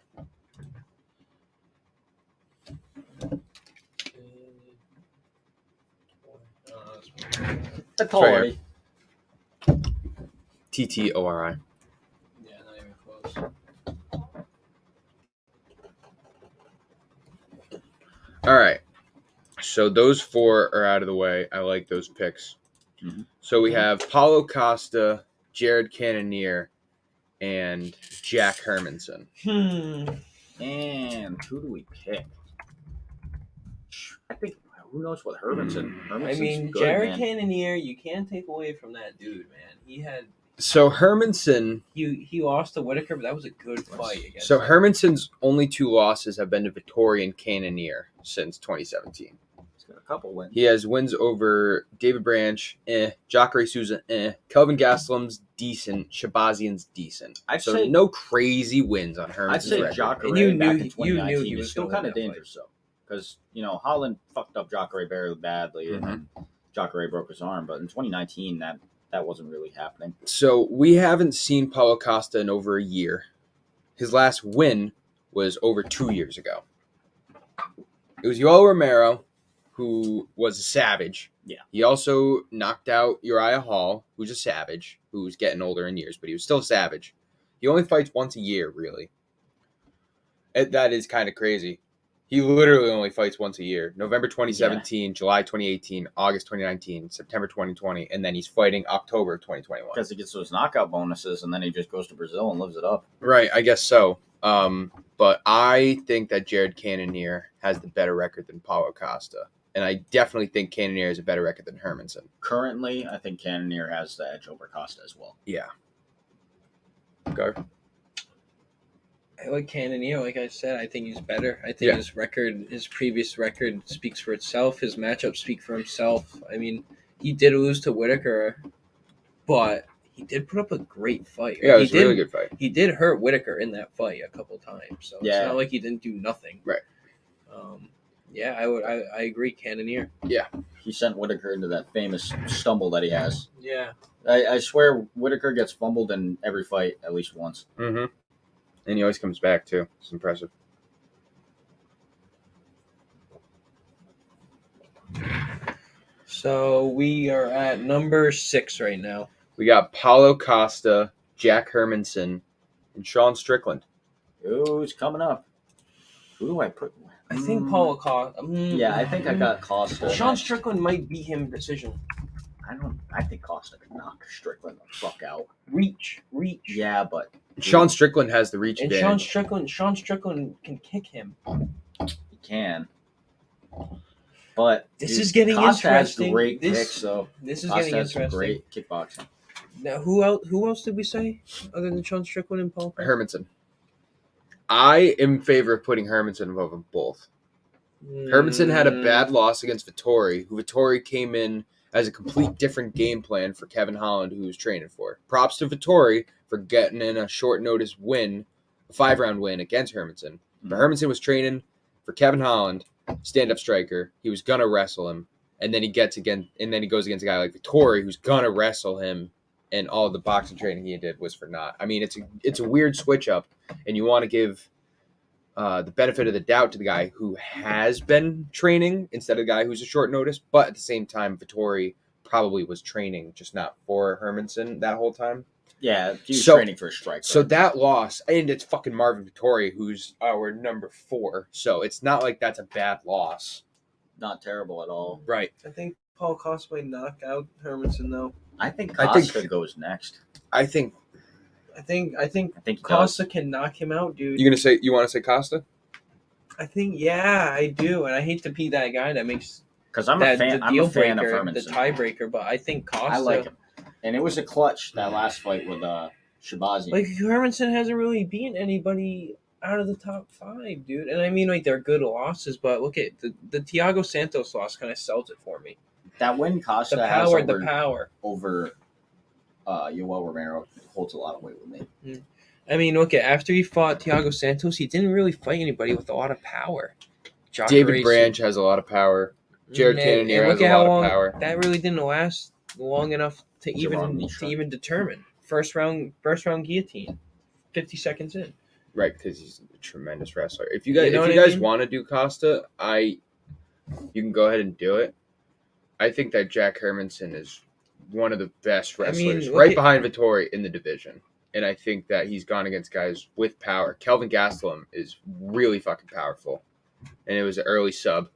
Vittori. TTORI. Yeah, not even close. All right. So those 4 are out of the way. I like those picks. Mm-hmm. So we have Paulo Costa, Jared Cannonier, and Jack Hermanson. And who do we pick? I think, who knows what Hermanson. I mean, good, Jared Cannonier, you can't take away from that dude, man. He had. So Hermanson. He lost to Whitaker, but that was a good fight against So him. Hermanson's only 2 losses have been to Vittori and Cannonier since 2017. He's got a couple wins. He has wins over David Branch, Jacare Souza, Kelvin Gastelum's decent, Shabazian's decent. I'd say no crazy wins on Hermanson's I'd say record. Jacare And you knew- back in you 2019 knew he was is still gonna kind win of that dangerous, though. Because, Holland fucked up Jacare very badly, and then Jacare broke his arm. But in 2019, that wasn't really happening. So we haven't seen Paulo Costa in over a year. His last win was over 2 years ago. It was Yoel Romero, who was a savage. Yeah. He also knocked out Uriah Hall, who's a savage, who's getting older in years, but he was still a savage. He only fights once a year, really. That is kind of crazy. He literally only fights once a year. November 2017, July 2018, August 2019, September 2020, and then he's fighting October 2021. Because he gets those knockout bonuses, and then he just goes to Brazil and lives it up. Right, I guess so. But I think that Jared Cannonier has the better record than Paulo Costa. And I definitely think Cannonier has a better record than Hermanson. Currently, I think Cannonier has the edge over Costa as well. Yeah. Okay. I like Cannonier, like I said. I think he's better. I think his previous record speaks for itself. His matchups speak for himself. I mean, he did lose to Whitaker, but he did put up a great fight. Yeah, it was a really good fight. He did hurt Whitaker in that fight a couple times, so it's not like he didn't do nothing. Right. I agree, Cannonier. Yeah. He sent Whitaker into that famous stumble that he has. Yeah. I swear Whitaker gets fumbled in every fight at least once. Mm-hmm. And he always comes back, too. It's impressive. So we are at number 6 right now. We got Paulo Costa, Jack Hermanson, and Sean Strickland. Who's coming up? Who do I put? I think Paulo Costa. Yeah, I think I got Costa. Sean Strickland might beat him decision. I think Costa could knock Strickland the fuck out. Reach. Yeah, but Sean Strickland has the reach advantage. Sean Strickland can kick him. He can. But this is getting Costa interesting. Has great kicks, though. This is Costa getting has interesting. Great kickboxing. Now, who else did we say other than Sean Strickland and Paul? Hermanson. I am in favor of putting Hermanson above them both. Hermanson had a bad loss against Vettori, who Vettori came in as a complete different game plan for Kevin Holland, who he was training for. Props to Vettori for getting in a short notice win, a 5-round win against Hermanson. But Hermanson was training for Kevin Holland, stand-up striker. He was gonna wrestle him, and then he goes against a guy like Vettori, who's gonna wrestle him, and all the boxing training he did was for naught. I mean, it's a weird switch up, and you want to give the benefit of the doubt to the guy who has been training instead of the guy who's a short notice. But at the same time, Vettori probably was training, just not for Hermanson that whole time. Yeah, he was training for a striker. So that loss, and it's fucking Marvin Vettori, who's our number 4. So it's not like that's a bad loss. Not terrible at all. Right. I think Paul Costa might knock out Hermanson though. I think Costa goes next. I think Costa can knock him out, dude. you want to say Costa? I think, yeah, I do, and I hate to be that guy that makes because I'm a fan of Hermanson, the tiebreaker, but I think Costa. I like him, and it was a clutch that last fight with Shabazi. Like Hermanson hasn't really beaten anybody out of the top 5, dude. And I mean, like they're good losses, but look at the Thiago Santos loss kind of sells it for me. That win Costa The has power over Yoel Romero holds a lot of weight with me. I mean, look at after he fought Thiago Santos, he didn't really fight anybody with a lot of power. David Branch has a lot of power. Jared Cannonier has a lot of power. That really didn't last long enough to even determine. First round guillotine, 50 seconds in. Right, because he's a tremendous wrestler. If you guys want to do Costa, you can go ahead and do it. I think that Jack Hermanson is one of the best wrestlers, behind Vettori in the division. And I think that he's gone against guys with power. Kelvin Gastelum is really fucking powerful. And it was an early sub.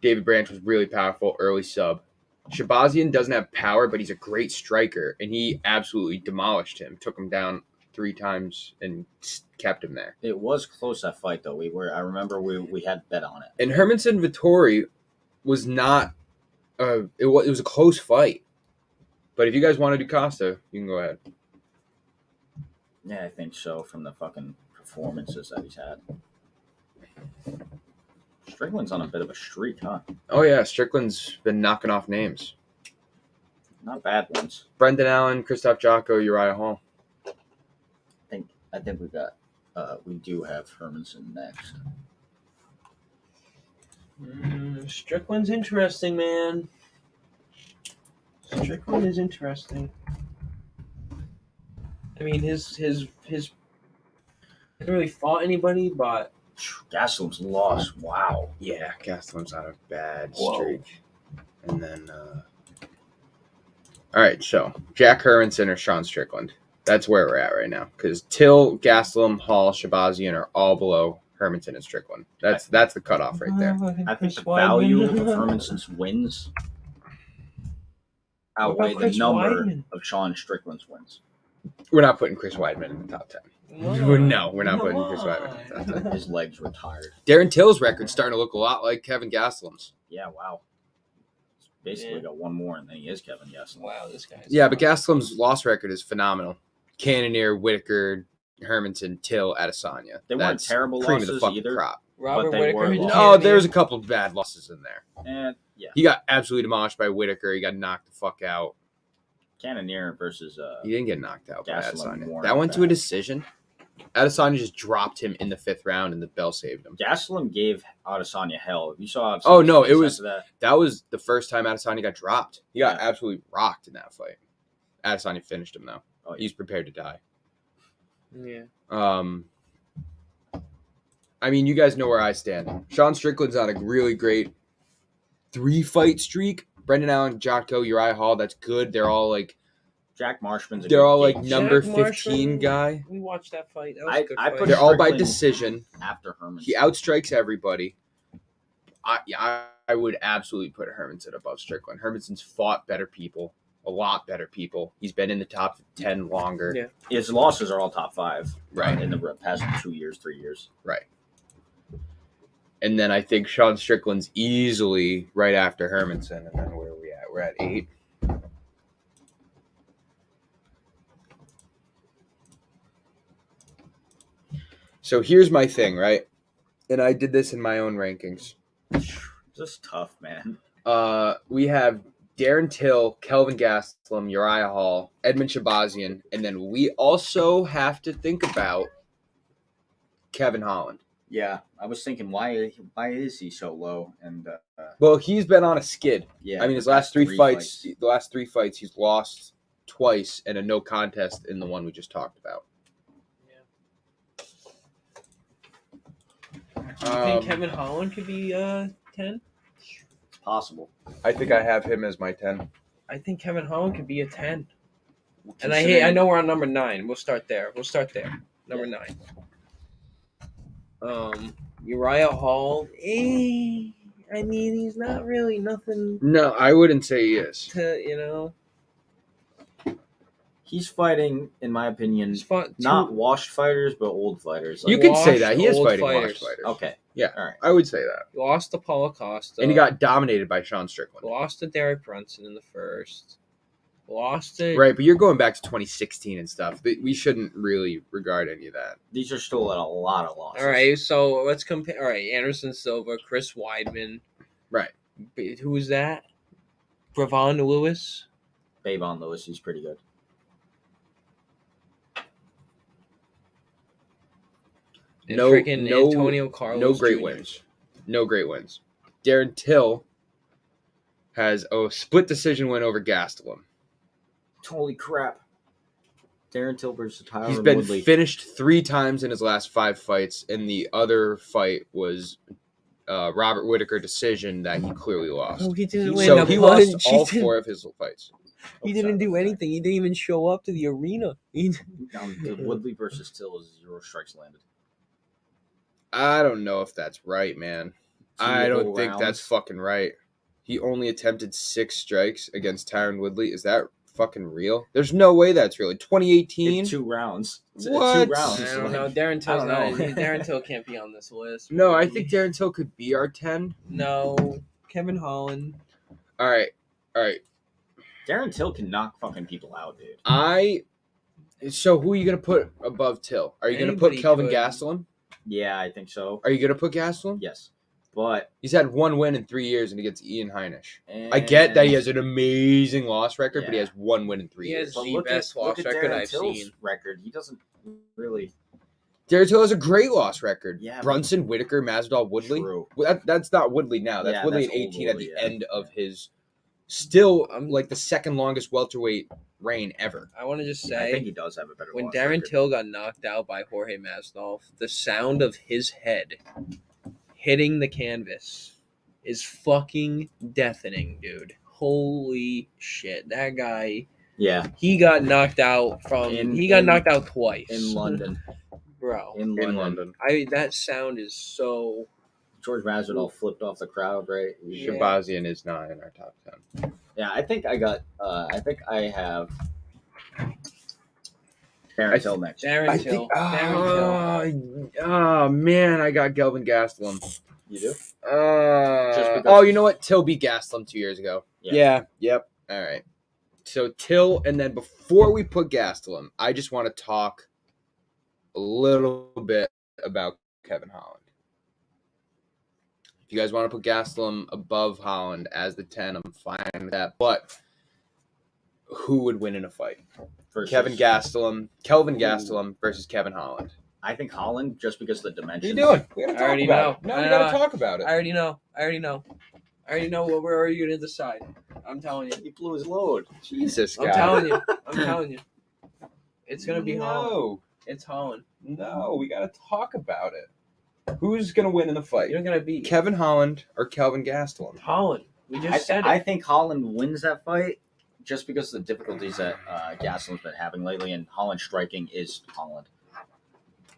David Branch was really powerful, early sub. Shabazian doesn't have power, but he's a great striker. And he absolutely demolished him. Took him down 3 times and kept him there. It was close, that fight, though. I remember we had bet on it. And Hermanson Vettori was not it was a close fight. But if you guys want to do Costa, you can go ahead. Yeah, I think so, from the fucking performances that he's had. Strickland's on a bit of a streak, huh? Oh, yeah. Strickland's been knocking off names. Not bad ones. Brendan Allen, Christoph Jocko, Uriah Hall. I think we do have Hermanson next. Strickland's interesting, man. Strickland is interesting. I mean, his hasn't really fought anybody, but Gastelum's lost. Wow. Yeah, Gastelum's on a bad streak. And then, all right, so Jack Hermanson or Sean Strickland. That's where we're at right now. Because Till, Gastelum, Hall, Shabazian are all below Hermanson and Strickland. That's the cutoff right there. I think the value of Hermanson's wins outweigh the number of Sean Strickland's wins. We're not putting Chris Weidman in the top 10. No, we're not putting Chris Weidman in the top 10. His legs were tired. Darren Till's record's starting to look a lot like Kevin Gastelum's. Yeah, wow. He's basically got one more, and then he is Kevin Gastelum. Wow, this guy's... Yeah, but Gastelum's loss record is phenomenal. Cannonier, Whitaker, Hermanson, Till, Adesanya. They weren't terrible cream losses of the fucking either. crop. Robert but they Whitaker. were lost. Oh, there's a couple of bad losses in there. And yeah, He got absolutely demolished by Whitaker. He got knocked the fuck out. Cannonier versus He didn't get knocked out by Gastelum Adesanya. That went to a decision. Adesanya just dropped him in the 5th round, and the bell saved him. Gastelum gave Adesanya hell. If you saw Adesanya's Oh no, it face was after that was the first time Adesanya got dropped. He got absolutely rocked in that fight. Adesanya finished him though. Oh, yeah. He's prepared to die. Yeah. I mean, you guys know where I stand. Sean Strickland's on a really great 3-fight streak. Brendan Allen, Jotko, Uriah Hall, that's good. They're all like Jack Marshman's a they're good all like gauge. number Jack 15 Marshman, guy. We watched that fight. That was a good I fight. put They're all by Strickland decision. after Hermanson. He outstrikes everybody. I would absolutely put Hermanson above Strickland. Hermanson's fought better people, a lot better people. He's been in the top 10 longer. Yeah. His losses are all top 5. Right. In the past 2 years, 3 years. Right. And then I think Sean Strickland's easily right after Hermanson. And then where are we at? We're at 8. So here's my thing, right? and I did this in my own rankings. Just tough, man. We have Darren Till, Kelvin Gastelum, Uriah Hall, Edmund Shabazian, and then we also have to think about Kevin Holland. Yeah, I was thinking, why is he so low? And Well, he's been on a skid. yeah, I mean, his the last past three fights, the last 3 fights, he's lost twice and a no contest in the one we just talked about. Do you think Kevin Holland could be 10? It's possible. I think I have him as my 10. I think Kevin Holland could be a 10. And Considering- I know we're on number 9. We'll start there. Number 9. Uriah Hall. I mean, he's not really nothing No, I wouldn't say he is. to, He's fighting, in my opinion, He's fought not washed fighters, but old fighters. You Like, could say that. He is old fighting fighters. washed fighters. okay, Yeah, all right. I would say that. Lost to Paulo Costa. And he got dominated by Sean Strickland. Lost to Derek Brunson in the first. Lost to Right, but you're going back to 2016 and stuff. We shouldn't really regard any of that. These are still at a lot of losses. All right, so let's compare. All right, Anderson Silva, Chris Weidman. Right. Who was that? Bravon Lewis. Bavon Lewis, he's pretty good. And No- freaking no- Antonio Carlos. No great Jr. wins. No great wins. Darren Till has a split decision win over Gastelum. Holy crap! Darren Till versus Tyron He's been Woodley. finished 3 times in his last 5 fights, and the other fight was Robert Whittaker decision that he clearly lost. Oh, he didn't win. So a he punch. lost all 4 of his fights. He didn't do anything. He didn't even show up to the arena. The Woodley versus Till is 0 strikes landed. I don't know if that's right, man. I don't whole think that's rounds. fucking right. He only attempted 6 strikes against Tyron Woodley. Is that fucking real? There's no way that's real. 2018? It's 2 rounds. It's What? 2 rounds. I don't Like, know. Darren Till's I not. don't know. Darren Till can't be on this list. No, I think Darren Till could be our 10. No, Kevin Holland. All right. Darren Till can knock fucking people out, dude. So who are you going to put above Till? Are you going to put Anybody Kelvin could. Gastelum? Yeah, I think so. Are you going to put Gastelum? Yes, but He's had 1 win in 3 years, and he gets Ian Heinisch. I get that he has an amazing loss record, but he Yeah. has 1 win in 3 He years. has the best loss record I've seen. Record. He doesn't really. Darren Till has a great loss record. Yeah, but- Brunson, Whittaker, Masvidal, Woodley. True. Well, that's not Woodley now. That's Yeah, Woodley that's at old 18 at Woodley, the yeah. end of his still like the second longest welterweight reign ever. I want to just I think say, he does have a better. when loss Darren record. Till got knocked out by Jorge Masvidal, the sound of his head hitting the canvas is fucking deafening, dude. Holy shit. That guy, Yeah, he got knocked out knocked out twice. in London. Bro. In London. That sound is so... George Masvidal flipped off the crowd, right? Yeah. Shabazian is not in our top 10. Yeah, I think I got. I think I have. Darren Till next. Darren Till. Darren Till. Oh man, I got Kelvin Gastelum. You do? Oh, because- you know what? Till beat Gastelum 2 years ago. Yeah. Yep. All right. So Till, and then before we put Gastelum, I just want to talk a little bit about Kevin Holland. If you guys want to put Gastelum above Holland as the 10, I'm fine with that. But who would win in a fight? Versus- Kelvin Gastelum versus Kevin Holland. I think Holland, just because of the What are dimensions. you doing? We gotta I talk already about it. know. No, I we gotta know. talk about it. I already know what where are you going to decide. I'm telling you. He blew his load. Jesus, I'm guy. telling you. It's going to be Holland. No, It's Holland. no, we gotta talk about it. Who's gonna win in the fight? You're going to beat Kevin Holland or Kelvin Gastelum? Holland. We just I, said I it. think Holland wins that fight just because of the difficulties that Gastelum's been having lately, and Holland striking is Holland.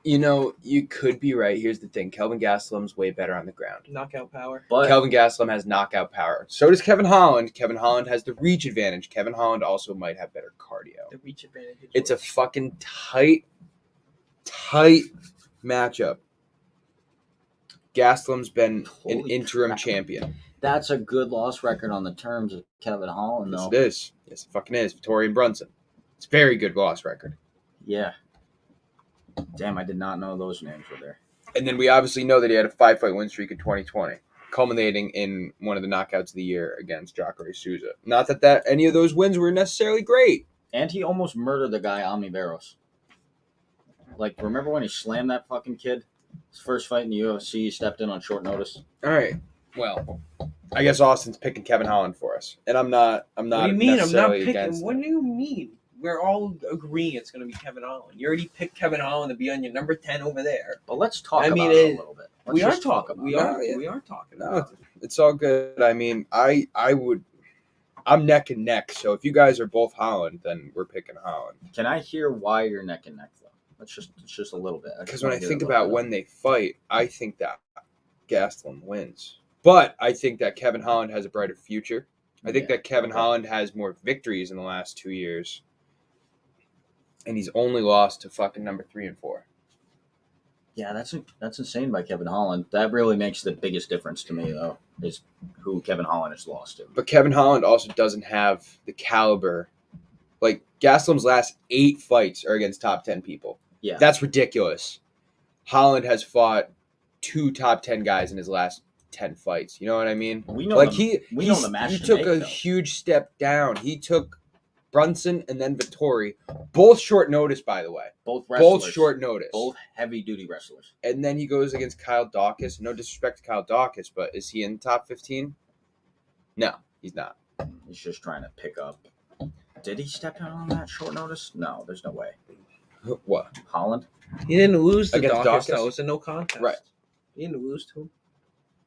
You know, you could be right. Here's the thing: Kelvin Gastelum's way better on the ground. Knockout power. But Kelvin Gastelum has knockout power. So does Kevin Holland. Kevin Holland has the reach advantage. Kevin Holland also might have better cardio. The reach advantage. It's a fucking tight matchup. Gastelum's been an Holy interim crap. champion. that's a good loss record on the terms of Kevin Holland, Yes, though. it is. Yes, it fucking is. Torian Brunson. It's a very good loss record. Yeah. Damn, I did not know those names were there. And then we obviously know that he had a 5-fight win streak in 2020, culminating in one of the knockouts of the year against Jacare Souza. Not that any of those wins were necessarily great. And he almost murdered the guy, Veros. Like, remember when he slammed that fucking kid? His first fight in the UFC, he stepped in on short notice. All right. Well, I guess Austin's picking Kevin Holland for us, and I'm not. What do you mean? I'm not necessarily picking. against What it. do you mean? We're all agreeing it's going to be Kevin Holland. You already picked Kevin Holland to be on your number 10 over there. But let's talk I mean, about it a little bit. Let's We are just talk talking. about it. We are talking. No, About it. it's all good. I mean, I'm neck and neck. So if you guys are both Holland, then we're picking Holland. Can I hear why you're neck and neck, though? It's just a little bit. Because when I think about when they fight, I think that Gastelum wins. But I think that Kevin Holland has a brighter future. I think that Kevin Holland has more victories in the last 2 years. And he's only lost to fucking number 3 and 4. Yeah, that's insane by Kevin Holland. That really makes the biggest difference to me, though, is who Kevin Holland has lost to. But Kevin Holland also doesn't have the caliber. Like, Gastelum's last 8 fights are against top 10 people. Yeah. That's ridiculous. Holland has fought 2 top 10 guys in his last 10 fights. You know what I mean? We know like the match he to took make, a though. huge step down. He took Brunson and then Vettori, both short notice, by the way. Both wrestlers. Both short notice. Both heavy-duty wrestlers. And then he goes against Kyle Dawkins. No disrespect to Kyle Dawkins, but is he in the top 15? No, he's not. He's just trying to pick up. Did he step down on that short notice? No, there's no way. What? Holland? He didn't lose to Against Dawkins, Dawkins? though. It was a no contest. Right. He didn't lose to him.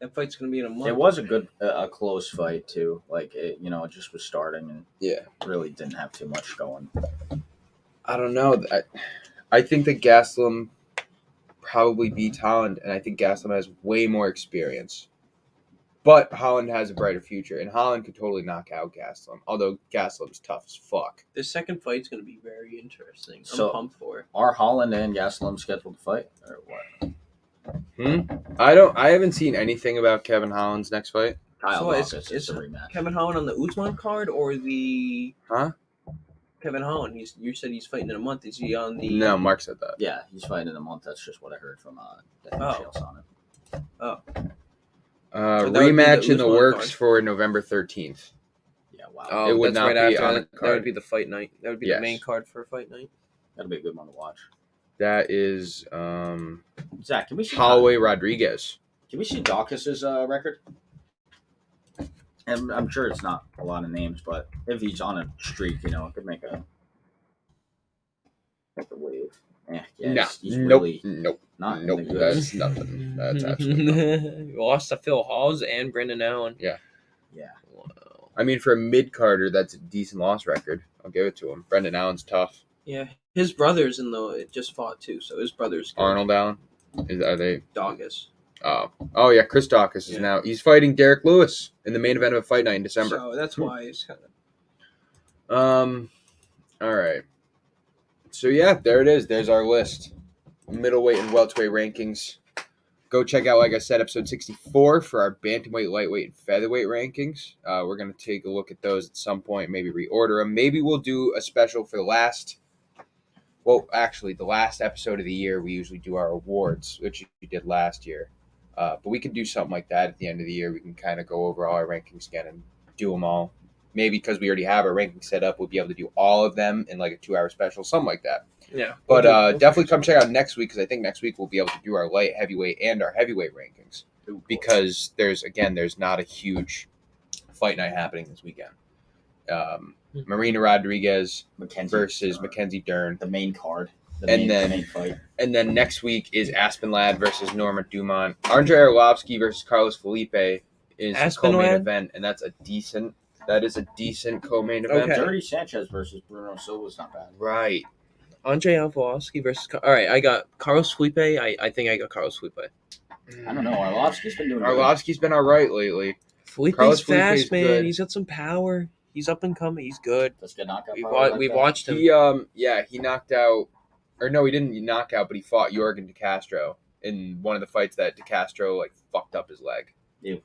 That fight's going to be in a month. It was a close fight, too. Like, it just was starting and Yeah. really didn't have too much going. I don't know. I think that Gastelum probably beats Holland, and I think Gastelum has way more experience. But Holland has a brighter future, and Holland could totally knock out Gastelum, although Gastelum's tough as fuck. This second fight's going to be very interesting. I'm So- pumped for it. Are Holland and Gastelum scheduled to fight, or what? I haven't seen anything about Kevin Holland's next fight. Kyle So it's- Dawkins it's is a rematch. Kevin Holland on the Usman card or the... Huh? Kevin Holland. You said he's fighting in a month. Is he on the... No, Mark said that. Yeah, he's fighting in a month. That's just what I heard from Dan Oh. Shields on it. So that would be Rematch the in the Usman works card. for November 13th. Yeah, wow. Oh, It would that's not right be after on that. the That would card. be the fight night. That would be Yes. the main card for fight night. That'll be a good one to watch. That is Zach, can we see Holloway Rodriguez. Can we see Dawkins' record? And I'm sure it's not a lot of names, but if he's on a streak, it could make a wave. Yeah, No, he's nope, really nope, not in nope. the good. That's nothing. That's absolutely nothing. We lost to Phil Halls and Brendan Allen. Yeah. Wow. I mean, for a mid-carder, that's a decent loss record. I'll give it to him. Brendan Allen's tough. Yeah, his brothers just fought too, so his brothers. Arnold Allen, are they? Dawkins. Oh yeah, Chris Dawkins is now. He's fighting Derek Lewis in the main event of a fight night in December. So that's why it's kind of. All right. So yeah, there it is. There's our list. Middleweight and welterweight rankings. Go check out, like I said, episode 64 for our bantamweight, lightweight, and featherweight rankings. We're going to take a look at those at some point, maybe reorder them. Maybe we'll do a special for the last episode of the year. We usually do our awards, which we did last year. But we could do something like that at the end of the year. We can kind of go over all our rankings again and do them all. Maybe because we already have our rankings set up, we'll be able to do all of them in like a 2-hour special, something like that. Yeah. But definitely come check out next week, because I think next week we'll be able to do our light, heavyweight, and our heavyweight rankings, because there's not a huge fight night happening this weekend. Marina Rodriguez versus Mackenzie Dern. The main card. The And main fight. And then next week is Aspinlad versus Norma Dumont. Andre Arlovsky versus Carlos Felipe is the co-main Aspinlad? event, and that is a decent co-main event. Okay. Dirty Sanchez versus Bruno Silva's not bad. Right. Andre Alvolsky versus. All right, I got Carlos Felipe. I think I got Carlos Felipe. I don't know. Arlovsky's been doing good. Arlovsky's been all right lately. Felipe's Carlos fast, Felipe's man. good. He's got some power. He's up and coming. He's good. Let's get knockout. We've watched him. He knocked out, or no, he didn't knock out, but he fought Jorgen De Castro in one of the fights that De Castro fucked up his leg. Yeah,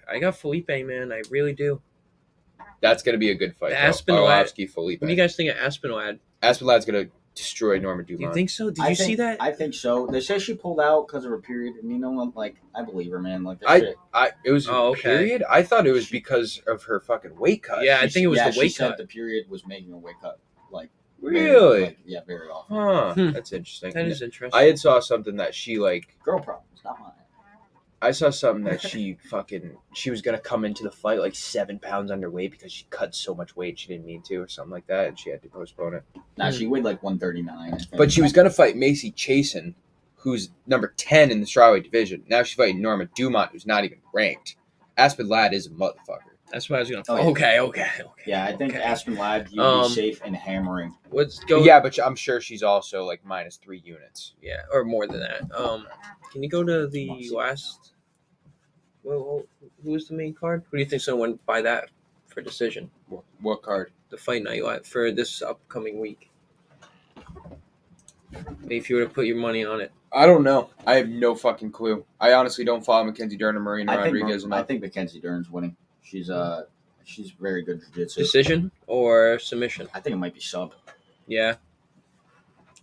I got Felipe, man. I really do. That's gonna be a good fight. The though. Aspinwad- Arlovsky, Felipe. What do you guys think of Aspinwad? Aspinlad's gonna destroy Norma Do you Dumont. think so? Did you see that? I think so. They say she pulled out because of her period, and you know, I'm like, I believe her, man. Like, that I- shit. It was a Oh, okay. period. I thought it was because of her fucking weight cut. Yeah, I think it was the she weight said cut. the period was making her weight cut. Like, Really? very often. Huh. Hmm. That's interesting. That is interesting. I had saw something that she like. Girl problems, not mine. I saw something that she was gonna come into the fight like 7 pounds underweight because she cut so much weight she didn't mean to or something like that, and she had to postpone it. Nah, she weighed like 139. I think. But she was gonna fight Macy Chasen, who's number 10 in the strawweight division. Now she's fighting Norma Dumont, who's not even ranked. Aspen Ladd is a motherfucker. That's what I was gonna. Oh, yeah. Okay. Yeah, I think Okay. Aspen Ladd, you'd be Um, safe in hammering. Let's go. Yeah, but I'm sure she's also like -3 units. Yeah, or more than that. Can you go to the last? Well, who was the main card? Who do you think someone went by that for decision? What card? The fight night for this upcoming week. If you were to put your money on it, I don't know. I have no fucking clue. I honestly don't follow Mackenzie Dern or Marina Rodriguez I enough. think Mackenzie Dern's winning. She's very good jiu-jitsu. decision or submission? I think it might be sub Yeah.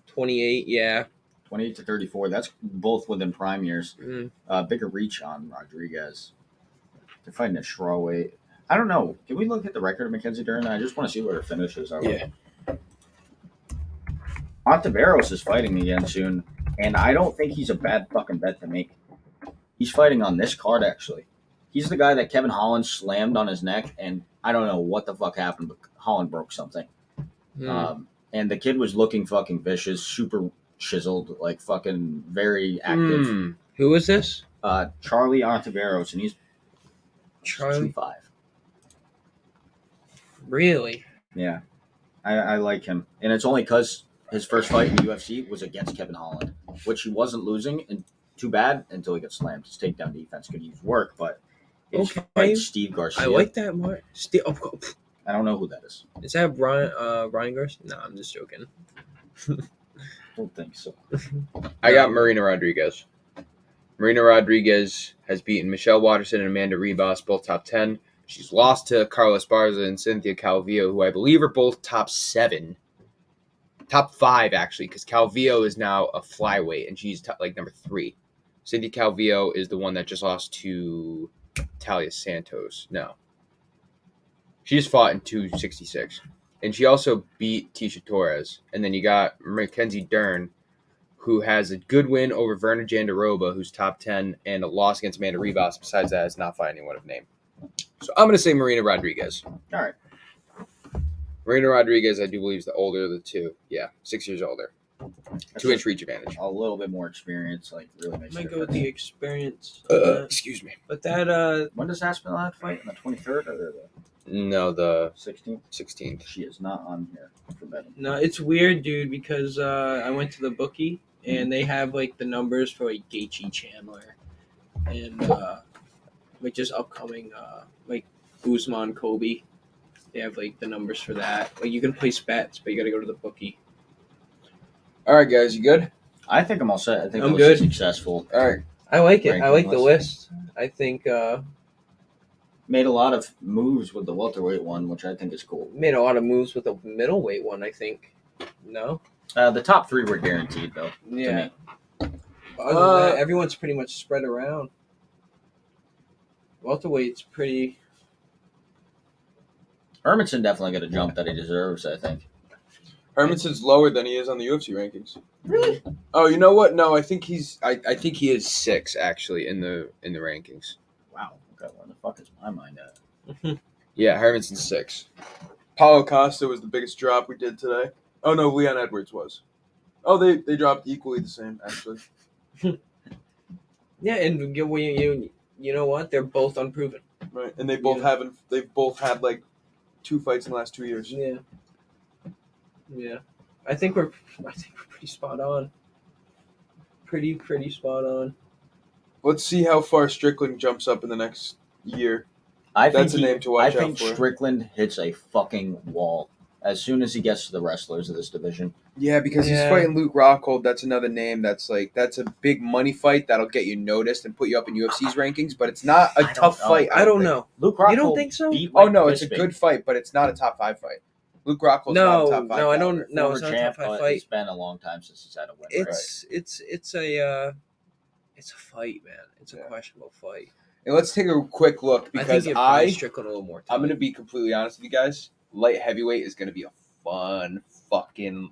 28. Yeah. 28 to 34. That's both within prime years. Mm. Bigger reach on Rodriguez. They're fighting at strawweight. I don't know. Can we look at the record of Mackenzie Dern? I just want to see what her finishes are. Yeah. Ontiveros is fighting again soon, and I don't think he's a bad fucking bet to make. He's fighting on this card, actually. He's the guy that Kevin Holland slammed on his neck, and I don't know what the fuck happened, but Holland broke something. And the kid was looking fucking vicious, super chiseled, like fucking very active. Who was this? Charlie Ontiveros, and he's Charlie. 2'5". Really? Yeah, I like him, and it's only because his first fight in the UFC was against Kevin Holland, which he wasn't losing, and too bad until he got slammed. His takedown defense could use work, but his Okay. fight Steve Garcia. I like that more. I don't know who that is. Is that Ryan Garcia? No, I'm just joking. Don't think so. I got Marina Rodriguez. Marina Rodriguez has beaten Michelle Watterson and Amanda Ribas, both top 10. She's lost to Carla Esparza and Cynthia Calvillo, who I believe are both top 7. Top 5, actually, because Calvillo is now a flyweight, and she's number 3. Cynthia Calvillo is the one that just lost to Talia Santos. No. She just fought in 266. And she also beat Tisha Torres. And then you got Mackenzie Dern, who has a good win over Verna Jandaroba, who's top 10, and a loss against Amanda Ribas. Besides that, has not fighting anyone of name. So I'm going to say Marina Rodriguez. All right. Marina Rodriguez, I do believe, is the older of the two. Yeah, 6 years older. 2-inch reach advantage. A little bit more experience, like really makes. I might a go with difference. the experience. Excuse me. But that When does Aspen Ladd fight? On the 23rd or the No, the 16th? 16th. She is not on here for betting. no, it's weird, dude, because I went to the bookie and they have like the numbers for like Gaethje Chandler and like just upcoming like Usman Kobe. They have like the numbers for that. Like you can place bets, but you got to go to the bookie. All right, guys, you good? I think I'm all set. I think I'm the list good. is successful. All right. I like it. I Ranking like the list. list. I think Made a lot of moves with the welterweight one, which I think is cool. made a lot of moves with the middleweight one. I think. No. The top 3 were guaranteed, though. Yeah. me. Other than that, everyone's pretty much spread around. Welterweight's pretty. Hermanson definitely got a jump that he deserves, I think. Hermanson's lower than he is on the UFC rankings. Really? Oh, you know what? No, I think he's. I think he is 6 actually in the rankings. Wow. Okay, where the fuck is my mind at? Yeah, Hermanson's 6. Paulo Costa was the biggest drop we did today. Oh no, Leon Edwards was. Oh, they dropped equally the same actually. Yeah, and you know what? They're both unproven. Right, and they both haven't. They've both had like 2 fights in the last 2 years. Yeah. Yeah. I think we're pretty spot on. Pretty spot on. Let's see how far Strickland jumps up in the next year. That's a name to watch I think out for. Strickland hits a fucking wall as soon as he gets to the wrestlers of this division. Yeah, because he's fighting Luke Rockhold. That's another name. That's a big money fight that'll get you noticed and put you up in UFC's rankings. But it's not a tough fight. I don't think. know. Luke Rockhold You don't think so? beat Oh Mike no, it's a Bisping. good fight, but it's not a top 5 fight. Luke Rockhold's No, not a top 5 no, I caliber. don't. No, it's Former not a top champ, 5 but fight. it's been a long time since he's had a win. It's a fight, man. It's a questionable fight. And let's take a quick look because I think give Brian Strickland a little more time. I'm going to be completely honest with you guys. Light heavyweight is going to be a fun fucking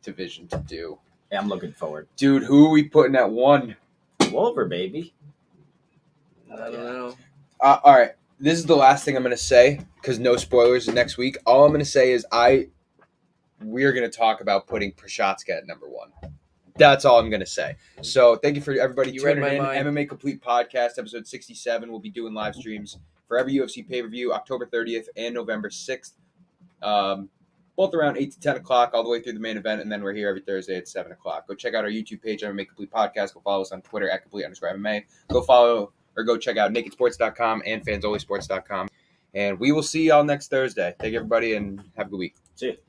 division to do. Yeah, I'm looking forward. Dude, who are we putting at 1? Wolver, baby. I don't know. All right. This is the last thing I'm going to say because no spoilers next week. All I'm going to say is we're going to talk about putting Prochazka at number 1. That's all I'm going to say. So thank you for everybody tuning in. MMA Complete Podcast, episode 67. We'll be doing live streams for every UFC pay-per-view, October 30th and November 6th. Both around 8 to 10 o'clock, all the way through the main event, and then we're here every Thursday at 7 o'clock. Go check out our YouTube page, MMA Complete Podcast. Go follow us on Twitter at complete_MMA. Go follow or go check out nakedsports.com and fanzolisports.com. And we will see y'all next Thursday. Thank you, everybody, and have a good week. See you.